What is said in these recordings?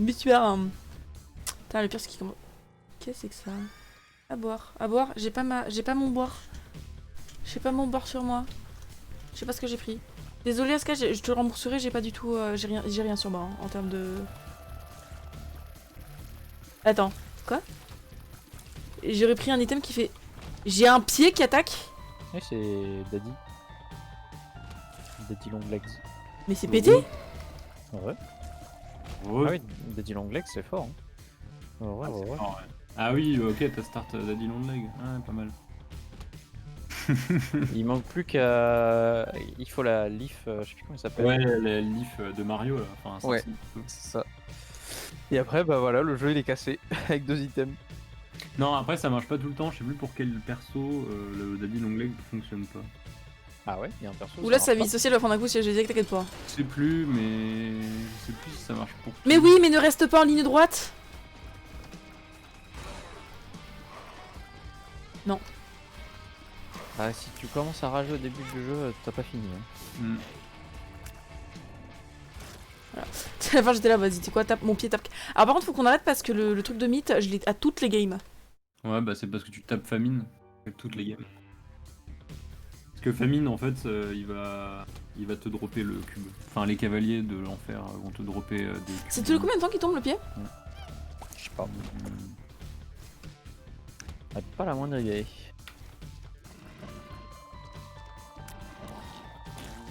Butuaire. Putain, le pire c'est qu'il commence. Qu'est-ce que c'est que ça? À boire. À boire. J'ai pas mon boire. J'ai pas mon boire sur moi. Je sais pas ce que j'ai pris. Désolé Aska, je te le rembourserai, j'ai pas du tout. J'ai rien sur moi en termes de. Attends, quoi? J'aurais pris un item qui fait. J'ai un pied qui attaque? Oui, c'est Daddy. Daddy Long Legs. Mais c'est pété? Ouais. Ouais. Ah oui, Daddy Long Legs, c'est fort. Hein. Ouais, Ah, c'est ouais. fort, ouais. Ah oui, ok, t'as start Daddy Long Leg. Ouais, pas mal. Il manque plus qu'à. Il faut la leaf, je sais plus comment il s'appelle. Ouais, la leaf de Mario là. Enfin, ça, Ouais. C'est ça. Et après, bah voilà, le jeu il est cassé avec 2 items. Non, après ça marche pas tout le temps. Je sais plus pour quel perso le Daddy Long Leg fonctionne pas. Ah ouais, il y a un perso. Ou là ça sa marche vie sociale va prendre un coup si je disais que t'inquiète pas. Je sais plus, mais je sais plus si ça marche pour. Mais oui, mais ne reste pas en ligne droite. Non. pas. Ah, si tu commences à rager au début du jeu, t'as pas fini. Hein. Hmm. Voilà. À la fin j'étais là, vas-y, tu sais quoi, tape, mon pied tape. Alors par contre faut qu'on arrête parce que le truc de mythe, je l'ai à toutes les games. Ouais, bah c'est parce que tu tapes famine avec toutes les games. Parce que famine en fait, il va te dropper le cube. Enfin, les cavaliers de l'enfer vont te dropper des cubes. C'est tous les combien de temps qu'il tombe le pied? Je sais pas. Hmm. Ah, pas la moindre idée.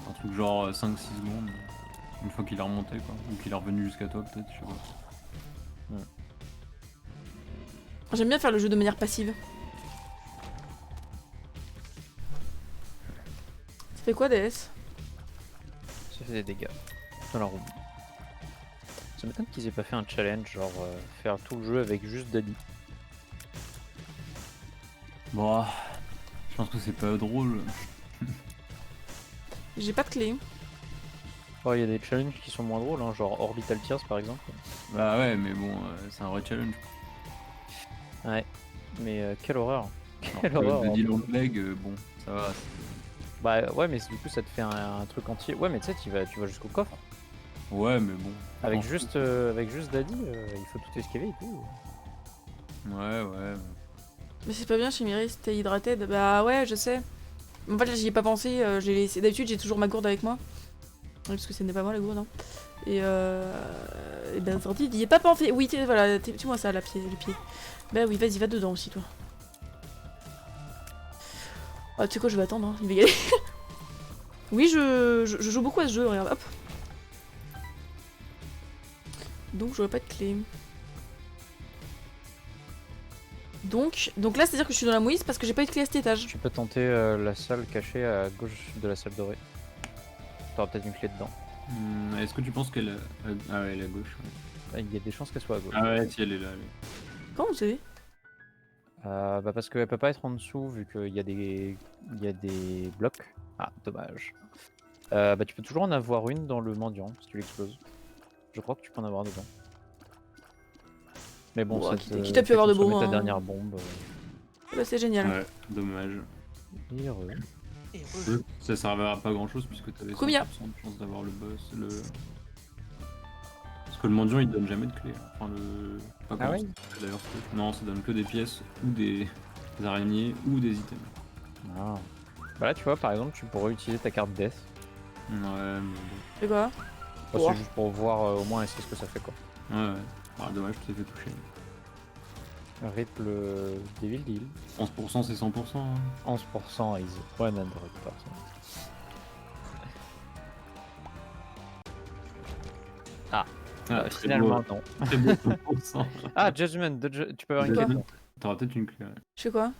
Un truc genre 5-6 secondes. Une fois qu'il est remonté quoi. Ou qu'il est revenu jusqu'à toi peut-être, je sais pas. J'aime bien faire le jeu de manière passive. Ça fait quoi DS? Ça fait des dégâts. Dans la roue. Ça m'étonne qu'ils aient pas fait un challenge, genre faire tout le jeu avec juste Daddy. Bon, je pense que c'est pas drôle. J'ai pas de clé. Oh, il y a des challenges qui sont moins drôles, hein, genre Orbital Tears par exemple. Bah ouais, mais bon, c'est un vrai challenge. Ouais, mais quelle horreur. Quelle Alors que horreur. Daddy Long Leg, bon, ça va. Bah ouais, mais du coup ça te fait un truc entier. Ouais, mais tu sais, tu vas jusqu'au coffre. Ouais, mais bon. Avec Attends, juste Daddy, il faut tout esquiver et tout. Ouais. Mais c'est pas bien chez Miris, t'es hydraté. Bah ouais, je sais. En fait là j'y ai pas pensé, j'ai laissé. D'habitude j'ai toujours ma gourde avec moi. Oui, parce que ce n'est pas moi la gourde, hein. Et ben sorti, il y est pas pensé. Oui, voilà, tu vois ça, le pied. Bah oui, vas-y, va dedans aussi, toi. Ah, tu sais quoi, je vais attendre, hein, il va y aller. Oui, je joue beaucoup à ce jeu, regarde, hop. Donc, j'aurais pas de clé. Donc là, c'est-à-dire que je suis dans la mouise parce que j'ai pas eu de clé à cet étage. Tu peux tenter la salle cachée à gauche de la salle dorée. T'auras peut-être une clé dedans. Est-ce que tu penses qu'elle. Ah ouais, elle est à gauche. Ouais. Il y a des chances qu'elle soit à gauche. Ah ouais, si elle est là. Comment vous savez? Bah parce qu'elle peut pas être en dessous vu qu'il y a des blocs. Ah, dommage. Bah tu peux toujours en avoir une dans le mendiant si tu l'exploses. Je crois que tu peux en avoir dedans. Mais bon, Oh, ça qui t'a pu avoir de beau, ta hein. dernière bombe. Bah, c'est génial. Ouais, dommage. Et heureux. Ça servira pas à grand chose puisque t'avais 100% Combien de chance d'avoir le boss. Parce que le mendiant il donne jamais de clé. Enfin, le. Pas Ah comment ouais ça s'appelle, d'ailleurs. Non, ça donne que des pièces ou des araignées ou des items. Ah. Bah là tu vois par exemple tu pourrais utiliser ta carte Death. Ouais, mais bon. C'est quoi? Bah, Oh. c'est juste pour voir au moins essayer ce que ça fait quoi. Ouais. Ah, dommage, je t'ai fait toucher. Rip le Devil Deal. 11% c'est 100%. Hein. 11% is 100%. Ah, Ah, très finalement beau. non. Très beau 100%. Ah, Judgment, tu peux avoir une Quoi clé. T'auras peut-être une clé. Ouais. Je fais quoi?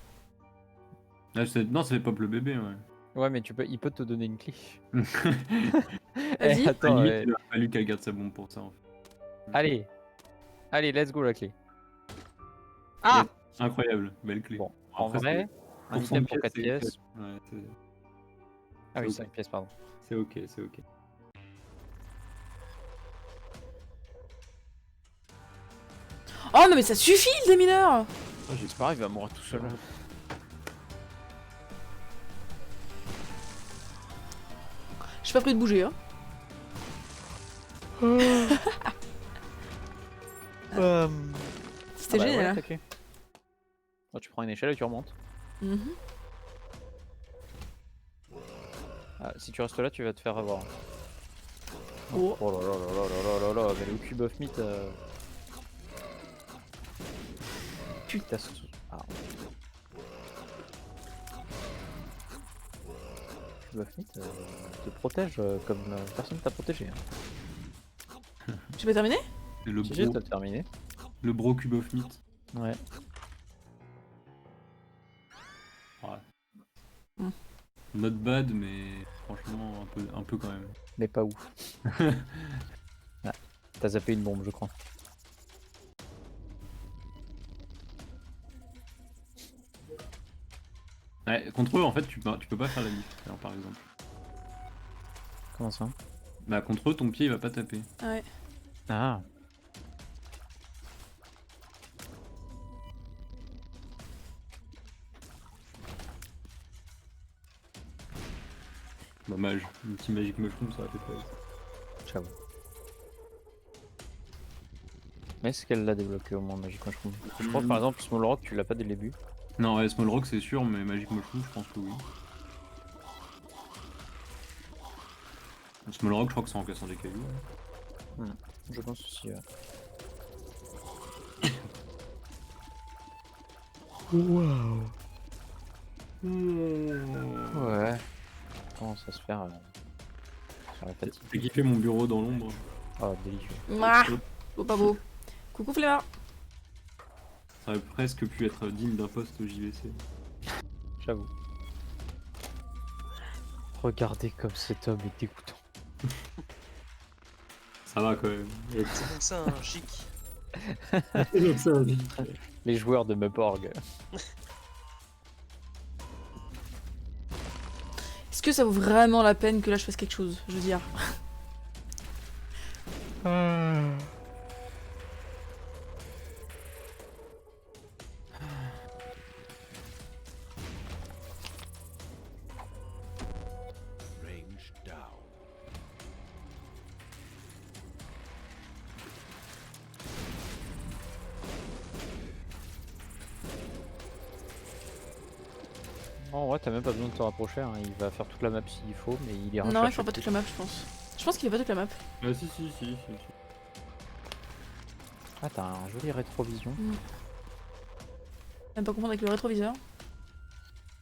Ah, non, ça fait pop le bébé, ouais. Ouais, mais il peut te donner une clé. Vas-y. Attends, Limite, il aurait fallu qu'elle garde sa bombe pour ça. En fait. Allez, let's go la clé. Ah, Incroyable, belle clé. bon, en Après, vrai, un pour 100 item pour 4 c'est- pièces. Ouais, Ah oui, ok. 5 pièces, pardon. c'est ok, c'est ok. Oh non mais ça suffit le démineur! Oh, j'espère il va mourir tout seul. J'ai pas pris de bouger, hein. C'était génial. Hein. attaquer. Oh, tu prends une échelle et tu remontes. Mhm. Ah, si tu restes là, tu vas te faire avoir. Oh. Oh là là là là là là là là, mais le cube of meat. Putain, ah. Cube of meat te protège comme personne t'a protégé. Hein. J'ai pas terminé? Le Si, bro, t'as terminé. le bro cube of meat. Ouais. Ouais. Not bad, mais franchement un peu quand même. Mais pas ouf. Ah, t'as zappé une bombe, je crois. Ouais, contre eux, en fait, tu peux pas faire la diff, alors, par exemple. Comment ça? Bah, contre eux, ton pied, il va pas taper. Ouais. Ah. Dommage. Un petit Magic Mushroom, ça aurait fait plaisir. J'avoue. Mais est-ce qu'elle l'a débloqué au moins Magic Mushroom? Je crois que par exemple Small Rock tu l'as pas dès le début. Non, ouais, Small Rock, c'est sûr, mais Magic Mushroom, je pense que oui. Small Rock, je crois que c'est en cassant des cailloux. Je pense aussi. Waouh. Ouais. Comment ça se faire sur la fatigue? J'ai kiffé mon bureau dans l'ombre. Oh délicieux. Mouah. Beau pas beau. Coucou Fléma. Ça aurait presque pu être digne d'un poste au JVC. J'avoue. Regardez comme cet homme est dégoûtant. Ça va quand même. C'est comme ça un chic. Les joueurs de Meporg. Est-ce que ça vaut vraiment la peine que là je fasse quelque chose? Je veux dire. En vrai, t'as même pas besoin de te rapprocher, hein. Il va faire toute la map s'il faut, mais il ira Non, il chercher fera pas toute la map, je pense. Je pense qu'il fait pas toute la map. Ah si. Ah, t'as un joli rétrovision. Même pas comprendre avec le rétroviseur.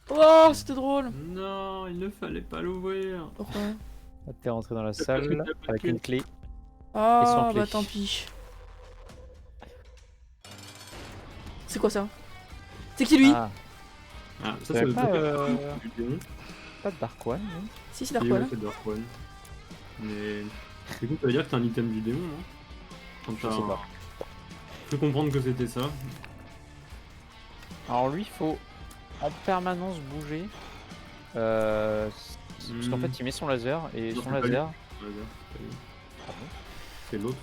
Oh, c'était drôle. Non, il ne fallait pas l'ouvrir. Pourquoi? Ah, t'es rentré dans la salle avec une clé. Oh, sans clé. bah tant pis. C'est quoi ça? C'est qui lui? Ah, Ah, ça, Ouais, ça veut pas, dire du démon. pas de Dark One, non? Si, c'est Et Dark One. ouais, c'est Dark One. Mais du coup, ça veut dire que t'as un item du démon, non? Quand Je t'as sais un- pas. Je peux comprendre que c'était ça. Alors lui, il faut en permanence bouger. Parce qu'en fait, il met son laser et Non, son c'est pas lui. laser. Laser, c'est pas lui. Ah bon? C'est l'autre.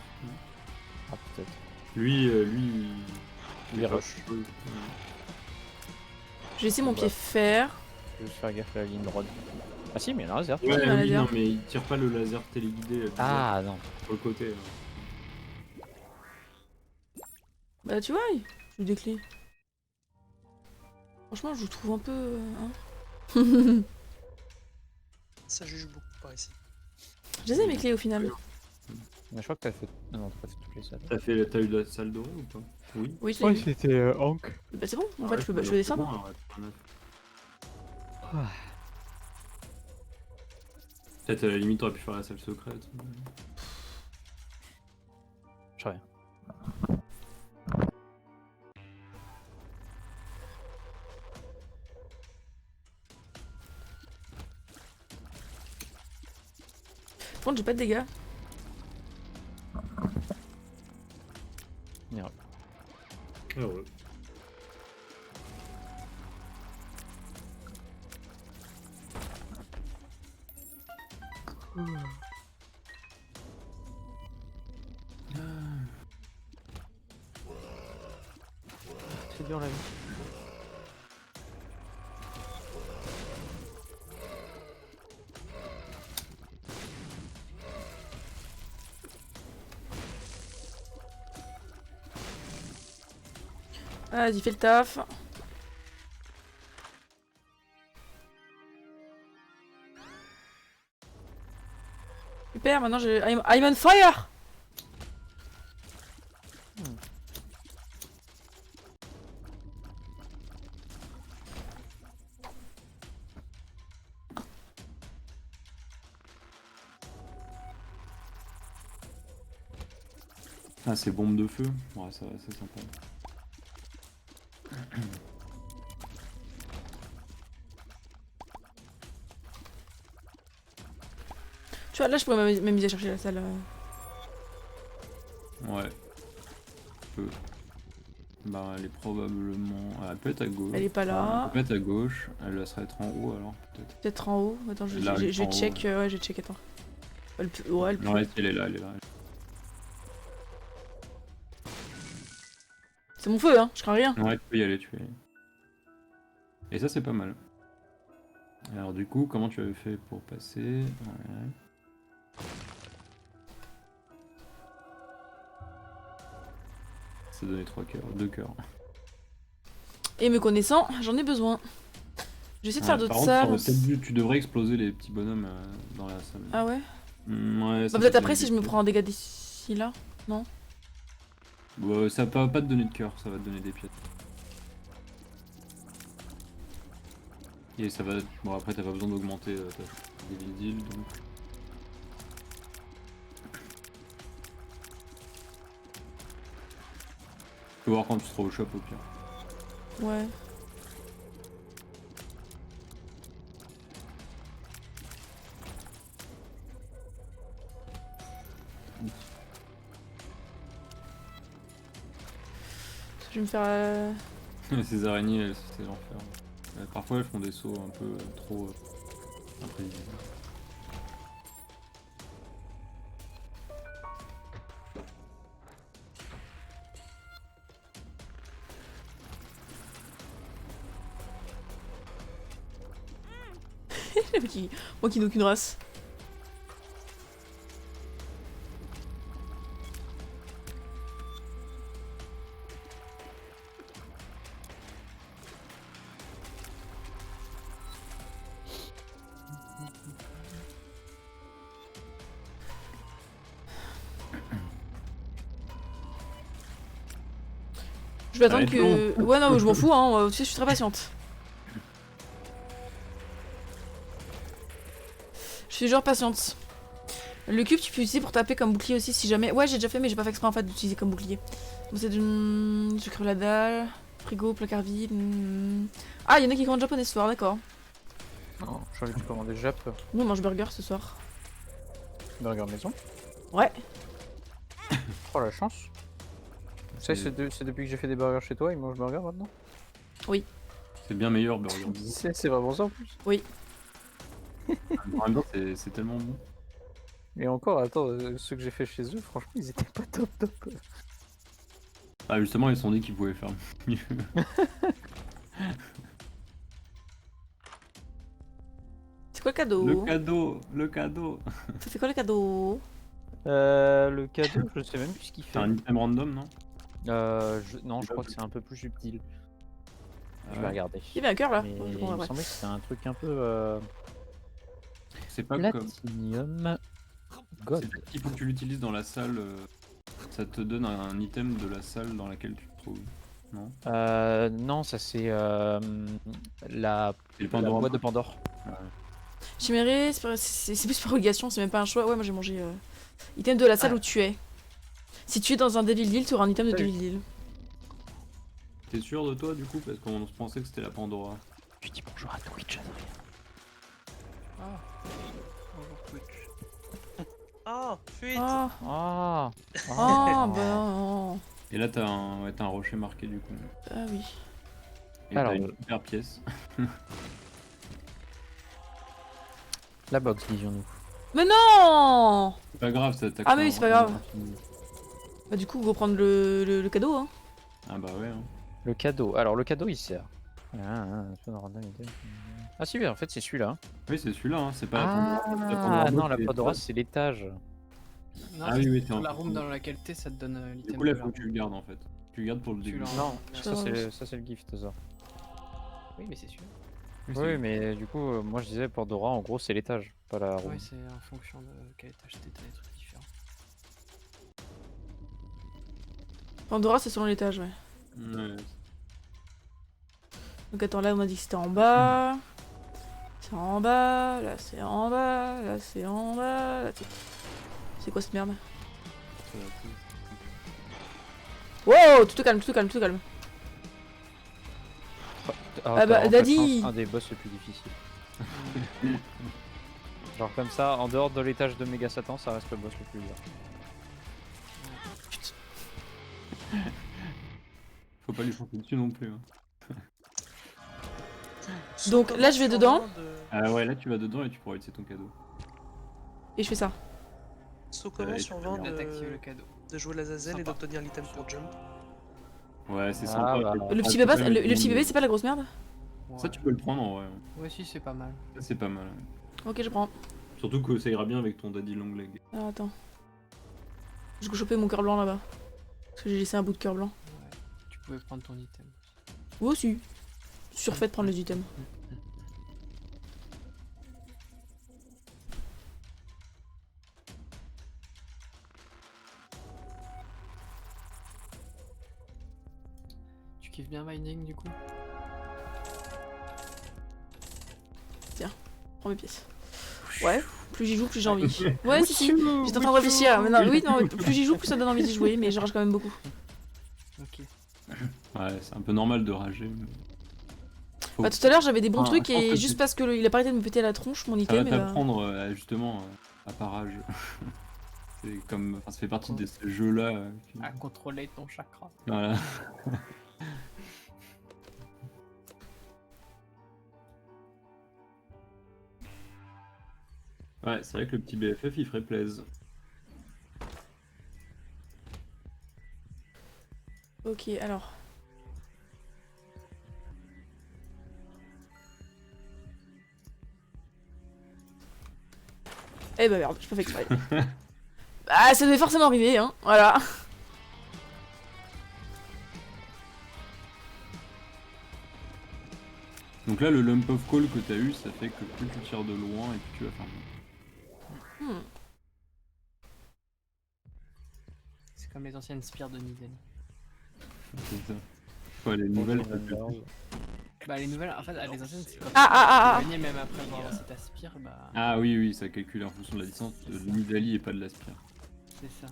Ah peut-être. Lui, Il rush. Ouais. J'ai laissé mon Bah. pied faire. Je vais faire gaffe à la ligne droite. Ah si, mais il y a un laser. Ouais, un oui, laser. non, mais il tire pas le laser téléguidé Ah non. sur le côté. Bah tu vois, j'ai eu des clés. Franchement, je vous trouve un peu... hein. Ça juge beaucoup par ici. Je les ai mes clés au final. Mais je crois que t'as fait. Ah non, t'as pas fait toutes les salles. T'as eu la salle d'eau ou pas? Oui. Oui, je l'ai eu. c'était Hank. Bah c'est bon, en Ouais, fait, je peux c'est descendre. bon, alors, ouais, c'est un neuf. Peut-être à la limite t'aurais pu faire la salle secrète. Je sais rien. Par contre, j'ai pas de dégâts. Merde. Heureux. C'est dur la vie. Vas-y, fais le taf. Super, maintenant j'ai... I'm on fire. Ah, c'est bombe de feu. Ouais, ça c'est sympa. Tu vois, là je pourrais m'amuser à chercher la salle. Ouais. Bah, elle est probablement. Ah, elle peut être à gauche. Elle est pas là. Elle peut être à gauche. Elle laisserait être en haut alors, peut-être. Peut-être en haut. Attends, je Là, elle est je en haut, check. Ouais, je check, attends. Ouais, elle peut. Non, elle est là, elle est là. C'est mon feu, hein, je crains rien. Ouais, tu peux y aller, tu peux y aller. Et ça, c'est pas mal. Alors, du coup, comment tu avais fait pour passer? Ouais. Ça donnait 3 cœurs, 2 cœurs. Et me connaissant, j'en ai besoin. J'essaie de faire d'autres Par contre, sur le salles. set vue, tu devrais exploser les petits bonhommes dans la salle. Ah ouais? Ouais, Bah peut-être après si je me prends un dégât d'ici là, non? Bah, ça va pas te donner de cœur, ça va te donner des pièces. Et ça va. Bon, après, t'as pas besoin d'augmenter ta Devil Deal, donc. Tu peux voir quand tu seras au shop au pire. Ouais. Je vais me faire... Ces araignées, c'est l'enfer. Parfois, elles font des sauts un peu trop imprévisibles. Moi qui n'ai aucune race. Je vais attendre va être que... Ouais non mais je m'en fous hein, tu sais je suis très patiente. Je suis genre patiente. Le cube tu peux utiliser pour taper comme bouclier aussi si jamais... Ouais j'ai déjà fait mais j'ai pas fait exprès en fait d'utiliser comme bouclier. Bon c'est du... Je crève la dalle. Frigo, placard vide. Ah y'en a qui commandent japonais ce soir, d'accord. Non, j'ai envie de commander Jap. Nous on mange burger ce soir. Burger maison. Ouais. Oh la chance. Tu sais, c'est depuis que j'ai fait des burgers chez toi, ils mangent burger maintenant. C'est bien meilleur, Burger. C'est vraiment ça en plus. En même temps, c'est tellement bon. Et encore, attends, ceux que j'ai fait chez eux, franchement, ils étaient pas top top. Ah, justement, ils se sont dit qu'ils pouvaient faire mieux. C'est quoi le cadeau? Le cadeau. Ça fait quoi le cadeau? Le cadeau, je sais même plus ce qu'il C'est fait. un item random, non? Non, je crois que c'est un peu plus subtil. Je vais Ouais. regarder. Il y avait un cœur là. Mais Bon, je il comprends me après. semblait que c'était un truc un peu C'est pas comme. Platinum God. C'est peut-être qu'il faut que tu l'utilises dans la salle. Ça te donne un item de la salle dans laquelle tu te trouves. Non? Non, ça c'est la C'est le la Pandora. boîte de Pandore. Chiméré, c'est plus par obligation, c'est même pas un choix. Ouais, moi j'ai mangé. Item de la salle où tu es. Si tu es dans un Devil Deal, tu auras un item de Salut. Devil Deal. T'es sûr de toi du coup? Parce qu'on pensait que c'était la Pandora. Je dis bonjour à Twitch, Adrien. Bonjour Twitch. Ah, fuite. Ah, Ah ah, bah non. Et là t'as un rocher marqué du coup. Ah oui. Et Alors, t'as une super pièce. La box, disions-nous. Mais non! C'est pas grave, ça attaque. Ah, mais oui, c'est pas grave. Bah, du coup, go prendre le cadeau, hein. Ah bah ouais. Hein. Le cadeau. Alors, le cadeau, il sert. Ah si, en fait, c'est celui-là. Oui, c'est celui-là, hein. C'est pas Ah, la Pandora. non, la c'est- Pandora, c'est l'étage. Non, Ah oui, oui, dans c'est la un- room dans laquelle t'es, ça te donne Du l'item. coup là, de il la faut que tu room. le gardes en fait. Tu gardes pour le Tu début. l'as. Non, Je ça sais c'est le gift ça. Oui, mais c'est sûr. Oui, mais du coup, moi je disais pour Dora, en gros c'est l'étage, pas la room. Ouais, c'est en fonction de quel étage t'es, t'as des trucs différents. Pandora, c'est selon l'étage, ouais. Ouais. Donc attends, là on a dit que c'était en bas. C'est en bas, là c'est en bas, là c'est en bas. Là, c'est quoi cette merde? Ça va plus. Wow, tout te calme, tout te calme, tout te calme. Ah, bah, t'as en fait, Daddy. je pense, un des boss les plus difficiles. Genre comme ça, en dehors de l'étage de Méga Satan, ça reste le boss le plus dur. Faut pas lui chanter dessus non plus. Hein. Donc, là, je vais dedans. Ah ouais, là tu vas dedans et tu pourras utiliser ton cadeau. Et je fais ça. So comment et sur tu 20 peux t'actives le cadeau. De jouer l'Azazel et Sympa. d'obtenir l'item pour jump. Ouais, c'est Ah, sympa. bah. Le petit bébé, le petit bébé, c'est pas la grosse merde? Ça tu peux le prendre en vrai. Ouais, si, c'est pas mal. Ça c'est pas mal. Ok, je prends. Surtout que ça ira bien avec ton daddy long leg. Alors, attends. Je vais choper mon cœur blanc là-bas. Parce que j'ai laissé un bout de cœur blanc. Ouais. Tu pouvais prendre ton item. Vous aussi. Surfait de prendre les items. Tu kiffes bien Binding du coup? Prends mes pièces. Ouais, plus j'y joue, plus j'ai envie. Ouais, si, si. J'étais en train de réfléchir. Mais non, oui, non, plus j'y joue, plus ça donne envie d'y jouer, mais je rage quand même beaucoup. Ok. Ouais, c'est un peu normal de rager. Mais... Faut- Bah, tout à l'heure, j'avais des bons Enfin, trucs je pense et que juste tu- parce qu'il a pas arrêté de me péter à la tronche, mon Ça va item, et bah... t'apprendre justement à pas rage. C'est comme, enfin, ça fait partie de ce jeu-là. À contrôler ton chakra. Voilà. Ouais, c'est vrai que le petit BFF il ferait plaise. Ok, alors... Eh bah merde, j'ai pas fait exprès. Bah, ça devait forcément arriver, hein, voilà. Donc là, le lump of coal que t'as eu, ça fait que plus tu tires de loin et plus tu vas faire mal. Hmm. C'est comme les anciennes spires de Nidel. C'est ça. Ouais, les nouvelles, ça fait plus. Bah les nouvelles, en fait, les anciennes, c'est quand Ah. tu même après avoir lancé ta spire, bah Ah oui, oui, ça calcule en fonction de la distance de Nidali et pas de l'Aspire. c'est ça.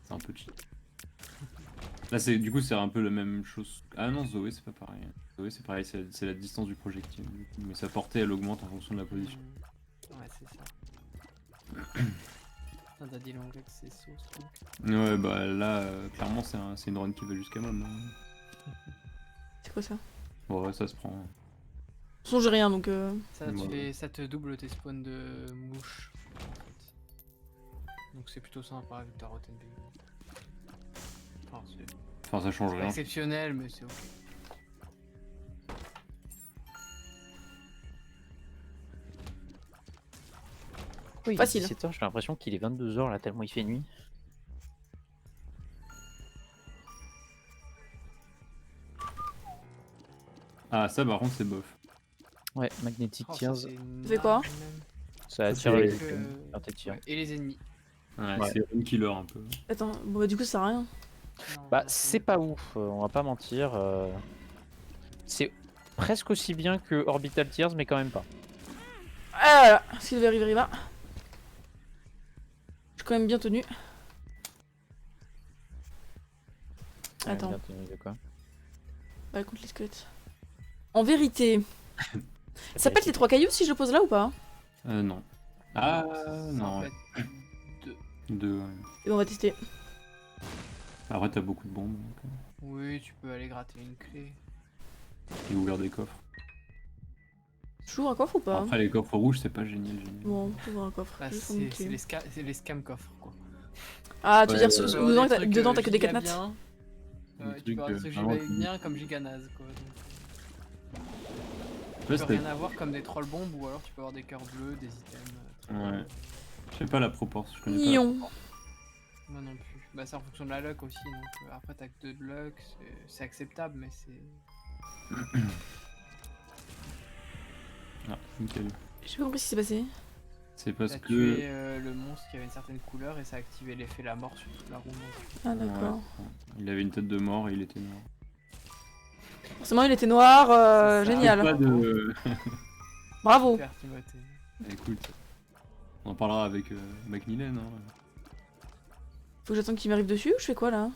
C'est un peu cheat. Là, du coup, c'est un peu la même chose. Ah non, Zoé, c'est pas pareil. Zoé, c'est pareil, c'est la distance du projectile. Du coup. Mais sa portée, elle augmente en fonction de la position. Ouais, c'est ça. Putain, t'as dit l'anglais que c'est sauce, donc. Ouais, bah là, clairement, c'est une run qui va jusqu'à mode. C'est quoi ça? Bon, ouais, ça se prend. De toute façon, j'ai rien, donc... Ça, ça te double tes spawns de mouches, en fait. Donc c'est plutôt sympa avec ta Rotten Baby. Enfin, ça change C'est pas rien. exceptionnel, mais c'est ok. Oui, Facile. 17h, j'ai l'impression qu'il est 22h là, tellement il fait nuit. Ah, ça, par contre, c'est bof. Ouais, Magnetic Oh, ça, Tears, c'est une C'est quoi arme, même. ça attire c'est- les Que- items quand t'es tiré. ouais, et les ennemis. Ouais, Ouais. c'est run killer un peu. Attends, bon bah du coup, ça sert à rien. Non, Bah, non, c'est pas ouf, on va pas mentir. C'est presque aussi bien que Orbital Tears, mais quand même pas. Ah là là, Silvery va. Je suis quand même bien tenu. Ouais, Attends. bien tenu de quoi. Bah contre les squelettes. En vérité, ça pète les 3 cailloux si je le pose là ou pas? Non. Ah, Ça non, peut ouais. être deux. Deux, ouais. Et bon, on va tester. Après, t'as beaucoup de bombes. Donc, Oui, tu peux aller gratter une clé. et ouvrir des coffres. Toujours un coffre ou pas? Après, les coffres rouges, c'est pas génial. Bon, toujours un coffre. Bah, Je vais prendre une c'est clé. les scam coffres, quoi. Ah, tu veux Ouais, dire ouais, ce- ouais. dedans, Des trucs, dedans t'as que des giga cadenates? bien. Des Tu peux avoir des trucs, trucs vraiment giga bien comme giga naze, quoi. Donc, Ouais, tu peux rien avoir comme des troll bombes ou alors tu peux avoir des cœurs bleus, des items. Ouais. Je sais pas la proportion. Je connais pas la Nion. proportion. Moi non plus. Bah c'est en fonction de la luck aussi, donc après t'as que 2 de luck, c'est acceptable, mais c'est... Ah, nickel. J'ai pas compris ce qui s'est passé. C'est parce T'as que. tué le monstre qui avait une certaine couleur et ça a activé l'effet la mort sur toute la roue. Ah d'accord. Ouais, il avait une tête de mort et il était mort. Forcément il était noir, C'est ça. génial. Pas de. Bravo. Super Timothée. Écoute, on en parlera avec Macmillan. Hein. Faut que j'attende qu'il m'arrive dessus ou je fais quoi là?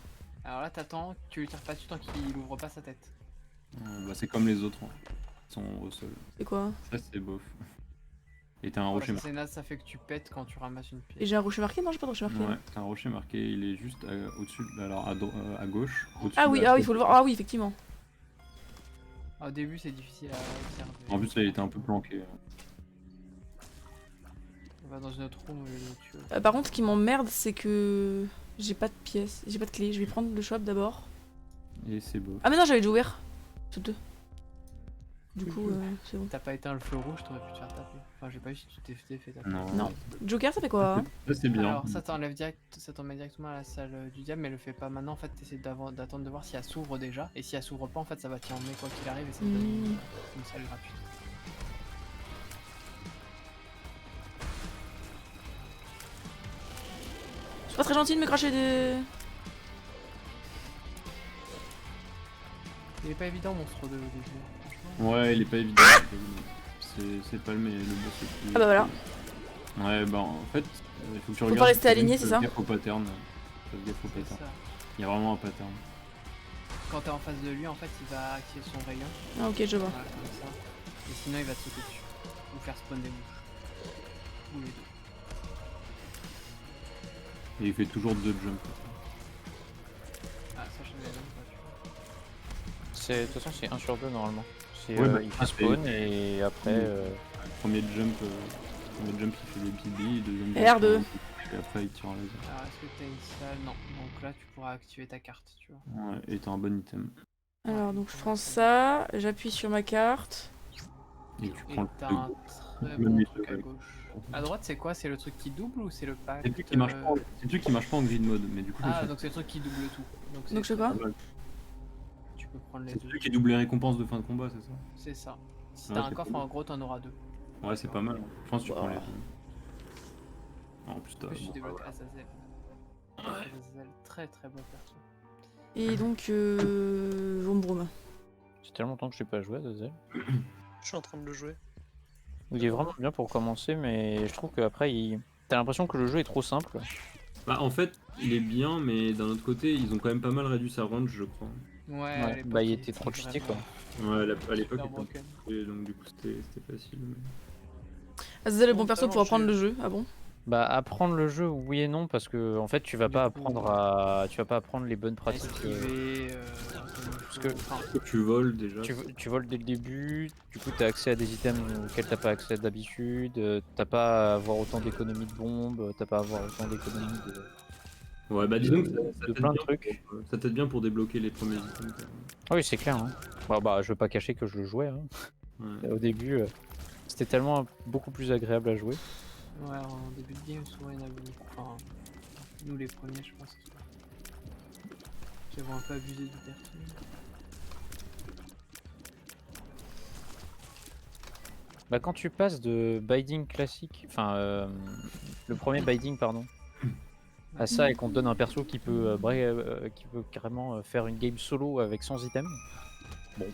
Alors là t'attends, tu lui tires pas dessus tant qu'il ouvre pas sa tête. Bah, c'est comme les autres. Hein. Ils sont au sol. C'est quoi? Ça, c'est bof. Et t'as un Voilà, rocher ça, marqué. c'est naze, ça fait que tu pètes quand tu ramasses une Et pièce. j'ai un rocher marqué? Non j'ai pas de rocher marqué. Ouais, t'as un rocher marqué. Il est juste au-dessus. Alors à gauche. Au-dessus Ah de oui, la ah oui, tête. faut le voir. Ah oui, effectivement. Au début c'est difficile à observer. En plus, là, il était un peu planqué. On va dans une autre room où il est tué. Par contre, ce qui m'emmerde, c'est que j'ai pas de pièces, j'ai pas de clé. Je vais prendre le shop d'abord. Et c'est bof. Ah mais non, j'avais déjà ouvert. Toutes deux. Du coup, c'est bon. T'as pas éteint le feu rouge, t'aurais pu te faire taper. Enfin, j'ai pas vu si tu t'es fait taper. Non. Non. Joker, ça fait quoi? Ça, c'est bien. Alors, ça t'enlève direct, ça t'emmène directement à la salle du diable, mais le fais pas maintenant. En fait, t'essaies d'attendre de voir si elle s'ouvre déjà. Et si elle s'ouvre pas, en fait, ça va t'y emmener quoi qu'il arrive et ça te donne une salle gratuite. C'est pas très gentil de me cracher des... Il est pas évident, monstre de début, franchement. Ouais, il est pas évident. C'est pas le boss le plus. Ah bah voilà. Ouais, bah en fait, il faut que tu Faut regardes. pas rester si aligné, fais c'est ça? gaffe au pattern. Fais gaffe au C'est pattern. ça. Il y a vraiment un pattern. Quand t'es en face de lui, en fait, il va activer son rayon. Ah ok, je vois. Voilà, comme ça. Et sinon, il va te sauter dessus. Ou faire spawn des mouches. Ou les deux. Et il fait toujours 2 jumps. Ah, ça, je savais même pas, tu vois. De toute façon, c'est 1 sur 2 normalement. C'est, Ouais, bah, il ah, fait spawn et après. Premier jump, il fait des billes, deuxième R2. jump, et après il tire en laser. Alors, est-ce que t'as une salle? Non. Donc là, tu pourras activer ta carte, tu vois. Ouais, et t'as un bon item. Alors donc je prends ça, j'appuie sur ma carte. Et tu Et prends t'as le un très le bon mieux, truc à ouais. gauche. À droite, c'est quoi? C'est le truc qui double ou c'est le pack? C'est le truc qui marche pas, c'est le truc qui marche pas en grid mode, mais du coup je le Ah, fais. donc c'est le truc qui double tout. Donc je fais quoi? Pas mal. Tu peux prendre les C'est deux. celui qui double les récompenses de fin de combat, c'est ça? C'est ça. Si Ouais, t'as un c'est coffre, cool. en gros, t'en auras 2. Ouais, c'est pas mal. Je pense que tu Bah. prends les deux. En plus, t'as. En plus, tu bon, débloques voilà. Azazel. Azazel, très très bon perso. Et donc, vroom vroom. C'est tellement longtemps que je n'ai pas joué à Zazel. Je suis en train de le jouer. Il est vraiment bien pour commencer, mais je trouve qu'après, t'as l'impression que le jeu est trop simple. Bah, en fait, il est bien, mais d'un autre côté, ils ont quand même pas mal réduit sa range, je crois. Ouais, à l'époque, bah, il était trop était cheaté, quoi. vraiment Ouais, à l'époque, super il était broken. et donc du coup, c'était facile. Mais... Azazel est le bon Bon, perso talent, pour apprendre j'ai- le jeu. Ah bon? Bah, apprendre le jeu, oui et non, parce que en fait, tu vas Du pas coup, tu vas pas apprendre les bonnes pratiques. Esquiver, parce que- enfin, Tu voles déjà. Tu voles dès le début, du coup t'as accès à des items auxquels t'as pas accès d'habitude, t'as pas à avoir autant d'économies de bombes, t'as pas à avoir autant d'économies Ouais, bah disons que ça de t'aide plein de bien trucs. ça t'aide bien pour débloquer les premiers items. quand Ah oui, c'est clair. Hein. Bah, je veux pas cacher que je le jouais. Hein. même. Ouais. Au début, c'était tellement beaucoup plus agréable à jouer. ouais, en début de game, souvent il y en a beaucoup. Enfin, nous les premiers, je pense qui avons un peu abusé du perso. Bah, quand tu passes de binding classique, enfin le premier binding pardon, à ça et qu'on te donne un perso qui peut, qui peut carrément faire une game solo avec 100 items. Bon.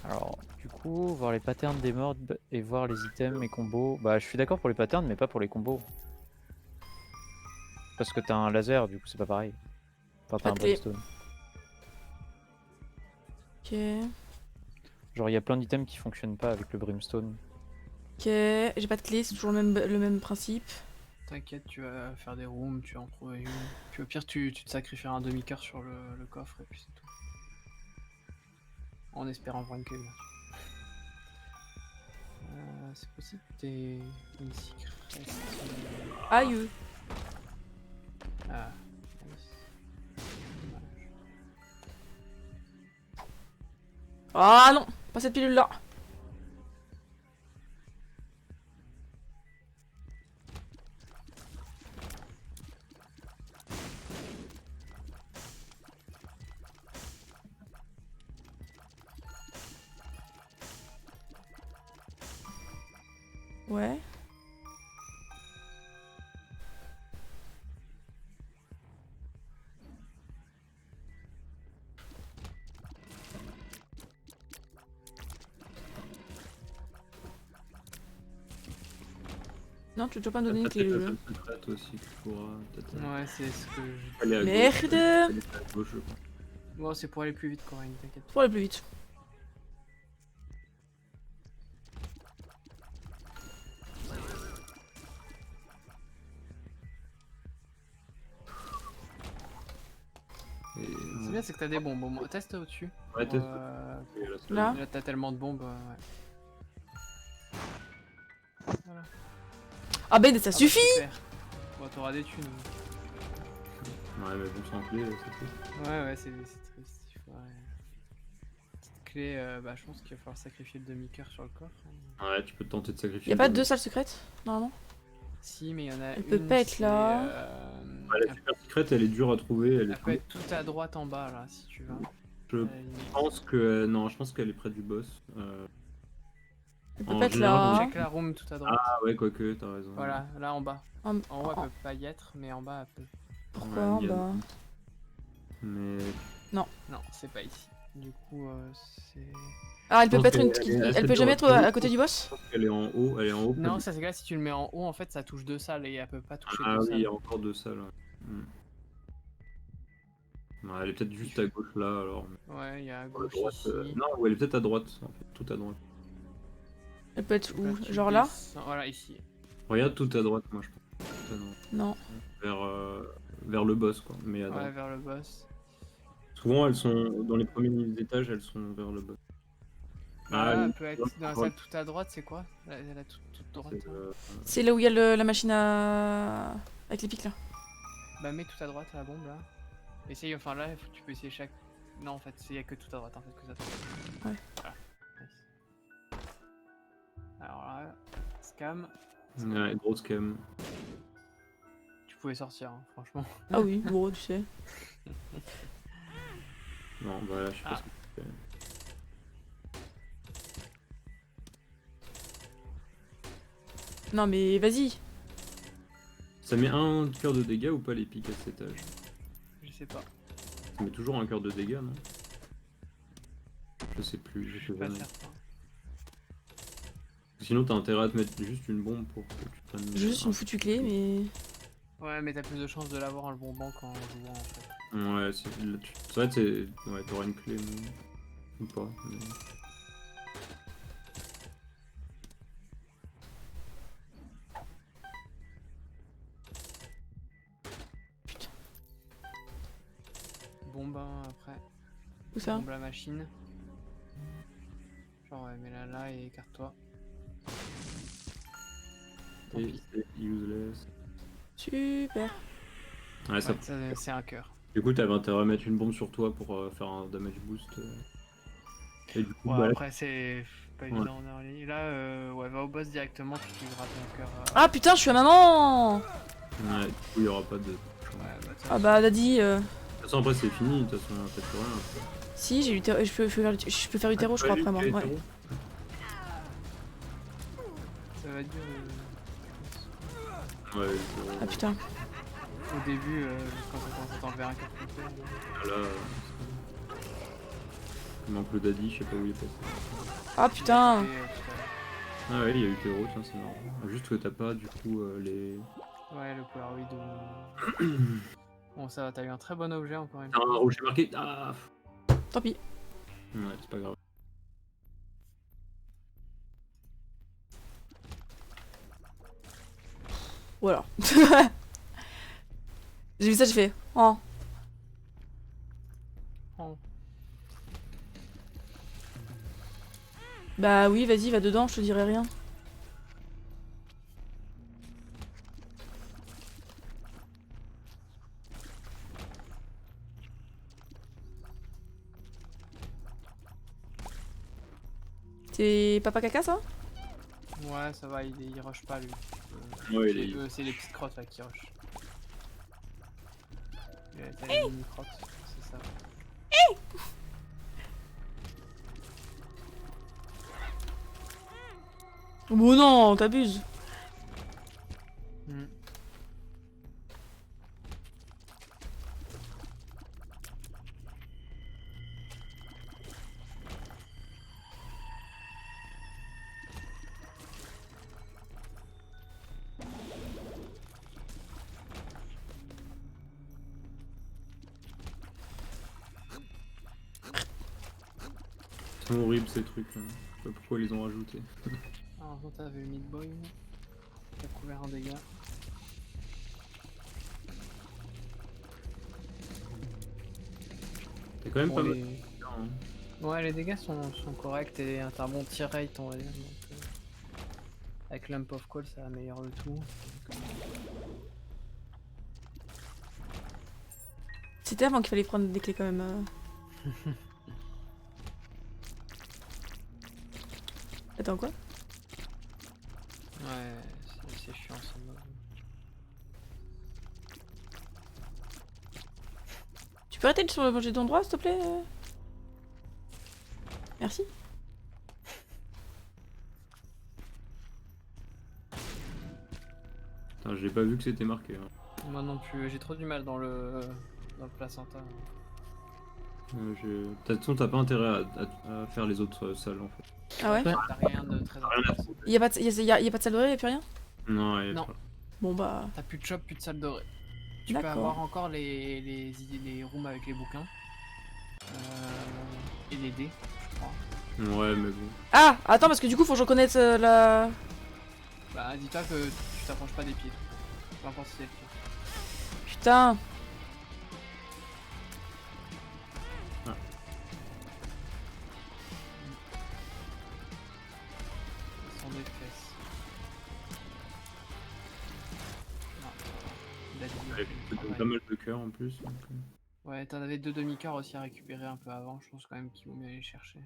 Alors, du coup, voir les patterns des mobs et voir les items et combos. Bah, je suis d'accord pour les patterns, mais pas pour les combos. Parce que t'as un laser, du coup, c'est pas pareil. Enfin, t'as un Ok. brimstone. Ok. Genre, il y a plein d'items qui fonctionnent pas avec le brimstone. Ok. J'ai pas de clé, c'est toujours le même principe. T'inquiète, tu vas faire des rooms, tu vas en trouver une. Puis au pire, tu te sacrifieras un demi-cœur sur le coffre et puis c'est tout. En espérant voir une queue. C'est possible que t'aies une secret. Aïe. Ah, nice. Dommage. Ah non, Pas cette pilule là. Ouais. Non, tu veux toujours pas me donner une clé Peut-être le la jeu. salle secrète aussi que tu pourras peut-être Ouais, c'est ce que je... aller à gauche. Merde. Aller à gauche, je crois. Bon, c'est pour aller plus vite, Corinne, t'inquiète. Pour aller plus vite. Et, C'est bien, c'est que t'as des bombes. Bon, teste au-dessus. Ouais, teste. Et Là. Là, t'as tellement de bombes. Ouais. Voilà. Ah ben ça Ah, suffit. bah, super. Bon, t'auras des thunes. Ouais, mais bon, sans clé, c'est tout. Ouais, c'est triste. Il faut, petite clé, bah, je pense qu'il va falloir sacrifier le demi-cœur sur le coffre. Hein. Ouais, tu peux tenter de sacrifier. Y'a pas le- deux salles secrètes normalement? Si, mais il y en a Elle une. peut pas être c'est, là. Ouais, la super secrète, elle est dure à trouver. Elle Elle est peut être tout à droite en bas, là, si tu veux. Je À la limite. pense que. Non, je pense qu'elle est près du boss. Elle peut En pas être général, là. Check la room tout à droite. Ah ouais, quoique, t'as raison. Voilà, là en bas. En- En haut, en- elle peut pas y être, mais en bas, elle peut. Pourquoi Ouais, en il y a- bas? Mais. Non, c'est pas ici. Du coup, c'est. Ah, elle peut pense pas être une. qu'elle est assez Elle peut jamais être dure à à côté du boss? Elle est en haut, elle est en haut. Non, ça c'est que là, si tu le mets en haut, en fait, ça touche deux salles et elle peut pas toucher Ah deux oui, il y salles. a encore deux salles. Ouais. Ouais, elle est peut-être juste à gauche là alors. Ouais, il y a à À gauche droite, ici. non, ou elle est peut-être à droite, en fait, tout à droite. Elle peut être où? Là, tu Genre là? descends- Voilà, ici. Regarde tout à droite, moi je pense. Tout à droite. Non. Vers le boss quoi, mais à Ouais, droite. vers le boss. Souvent elles sont dans les premiers étages, elles sont vers le boss. Ah, oui, elle peut être dans la ouais, salle tout à droite, c'est quoi? La toute droite. c'est, Hein. C'est là où il y a la machine à. Avec les pics là. Bah, mets tout à droite la bombe là. Essaye, enfin là, tu peux essayer chaque. Non, en fait, il y a que tout à droite en fait que ça touche. Ouais. Voilà. Nice. Alors là, scam. Ouais, grosse cam. Tu pouvais sortir, hein, franchement. Ah oui, gros, tu sais. Non, bah là, je sais pas Ah. ce que tu fais. Non mais vas-y. Ça met un cœur de dégâts ou pas les pics à cet étage? Je sais pas. Ça met toujours un cœur de dégâts, non? Je sais plus, je Je sais suis pas jamais. certain. Sinon t'as intérêt à te mettre juste une bombe pour que tu prennes. Juste une foutue clé, mais. Ouais, mais t'as plus de chances de l'avoir en le bombant qu'en jouant en fait. Ouais, c'est vrai que c'est. Ouais, t'auras une clé, mais. Ou pas. Mais... Bombe hein, après. Où ça? Bombe la machine. Genre, ouais, mets-la là et écarte-toi. Tant Et pis. c'est useless. Super. Ouais, ça. Ouais, ça, c'est un cœur. Du coup, t'avais intérêt à mettre une bombe sur toi pour faire un damage boost. Et du coup, Ouais, bah, là, après, c'est pas évident en early. Là, ouais, va au boss directement, tu utiliseras ton cœur. Ah putain, je suis à maman! ouais, du coup, il y aura pas de. Ouais, bah, ça, Ah bah, Daddy. De toute façon, après, c'est fini. De toute façon, t'as plus rien. Si, j'ai je peux faire Utero, je crois, après moi. Ouais. ça va être dur. Ouais, Ah putain. Au début, quand ça commence à t'enlever un cœur complet. là. Il manque le daddy, je sais pas où il est passé. Ah putain. Ah ouais, il y a eu Théro, tiens, c'est marrant. Juste que t'as pas du coup les. Ouais, le Polaroid. Bon, ça va, t'as eu un très bon objet encore une T'as fois. un rouge marqué. Ah. Tant pis. Ouais, c'est pas grave. Voilà. J'ai vu ça, j'ai fait. Oh. Oh. Bah oui, vas-y, va dedans, je te dirai rien. T'es papa caca ça? Ouais, ça va, il rush pas lui. Ouais, il est... C'est les petites crottes là qui rush. T'as les mini crottes, c'est ça. Oh non, t'abuses. Hmm. Ils sont horribles ces trucs là. Je sais pas pourquoi ils les ont rajoutés. Alors, quand t'avais le Meat Boy, t'as couvert un dégât. T'as quand même Bon, pas mal. les... Hein. Ouais, les dégâts sont corrects et t'as un bon tir rate, on va dire. Donc, avec Lamp of Call, ça améliore le tout. C'était avant qu'il fallait prendre des clés quand même. Attends quoi? Ouais, c'est chiant ça. Tu peux arrêter de manger ton droit s'il te plaît? Merci. Putain, j'ai pas vu que c'était marqué. Hein. Moi non plus, j'ai trop du mal dans le placenta. De toute façon, t'as pas intérêt à faire les autres salles en fait. Ah ouais? T'as rien de très intéressant. Y'a pas de salle de rêve, y'a plus rien? Non, elle est Non. pas. Bon bah. T'as plus de shop, plus de salle dorée. Tu peux D'accord. avoir encore les rooms avec les bouquins. Et les dés, je crois. Ouais, mais bon. Ah! Attends, parce que du coup, faut que je reconnaisse la. Bah dis-toi que tu t'approches pas des pieds. Peu importe si c'est le pied. Putain! Ils sont des fesses. Non. Il a dit Elle te donne pas mal de cœur en plus. Donc... Ouais, t'en avais 2 demi-cœurs aussi à récupérer un peu avant. Je pense quand même qu'il vaut mieux aller les chercher.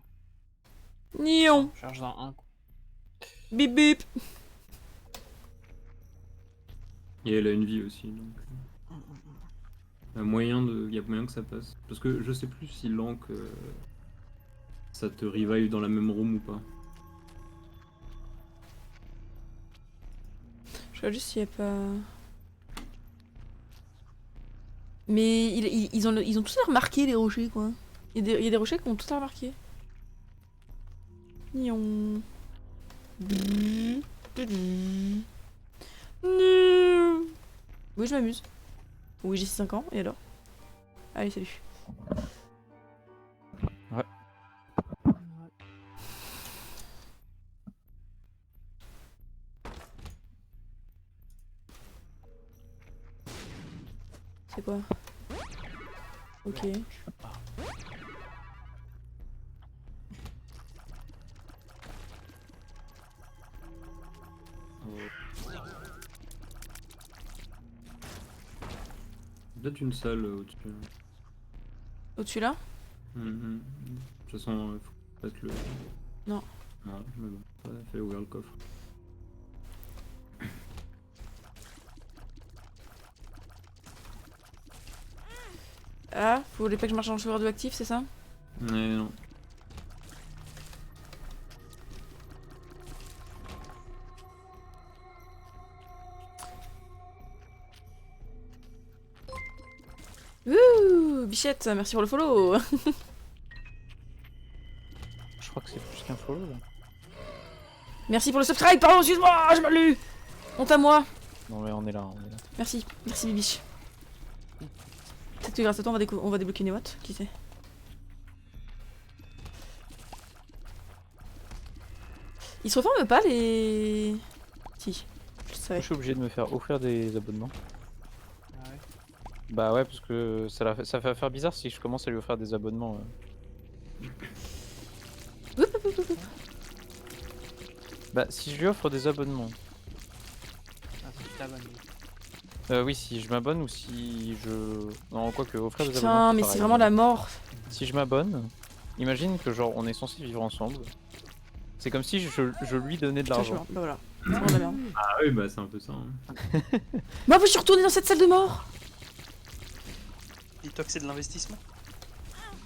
Nion! Charge dans un coup. Bip bip! Et elle a une vie aussi. Donc... Il y a moyen que ça passe. Parce que je sais plus si Lank ça te revive dans la même room ou pas. Je vois juste s'il y a pas. Mais ils ont tous l'air marqués les rochers quoi. Il y a des rochers qui ont tous l'air marqués. Nion. Oui, je m'amuse. Oui, j'ai 5 ans, et alors? Allez, salut. C'est quoi? Ok. Peut-être une salle au-dessus. Au-dessus là? De toute façon, faut peut-être le. Non. Ouais, mais bon, ça fait ouvrir le coffre. Ah, vous voulez pas que je marche dans le chauffeur radioactif, c'est ça? Ouais, non. Ouh, Bichette, merci pour le follow. Je crois que c'est plus qu'un follow là. Merci pour le subscribe, pardon, excuse-moi, je m'ai lu. Honte à moi. Non mais on est là, Merci, merci Bibiche. Peut-être que grâce à toi on va débloquer une Watt, qui sait. Ils se reforment pas les... Si, je Je savais. suis obligé de me faire offrir des abonnements. Ah ouais. Bah ouais, parce que ça va faire bizarre si je commence à lui offrir des abonnements. Oup, oup, oup, oup. Bah si je lui offre des abonnements. Ah, si tu t'abonnes. Oui, si je m'abonne ou si je... Non, quoi que offrir des abonnements. Putain, mais c'est vraiment la mort. Si je m'abonne, imagine que genre on est censé vivre ensemble. C'est comme si je lui donnais de Putain, je suis l'argent. mort. Bah voilà. C'est vraiment de la merde. Ah oui, bah c'est un peu ça. Hein. Mais je suis retourné dans cette salle de mort. Dis-toi que c'est de l'investissement.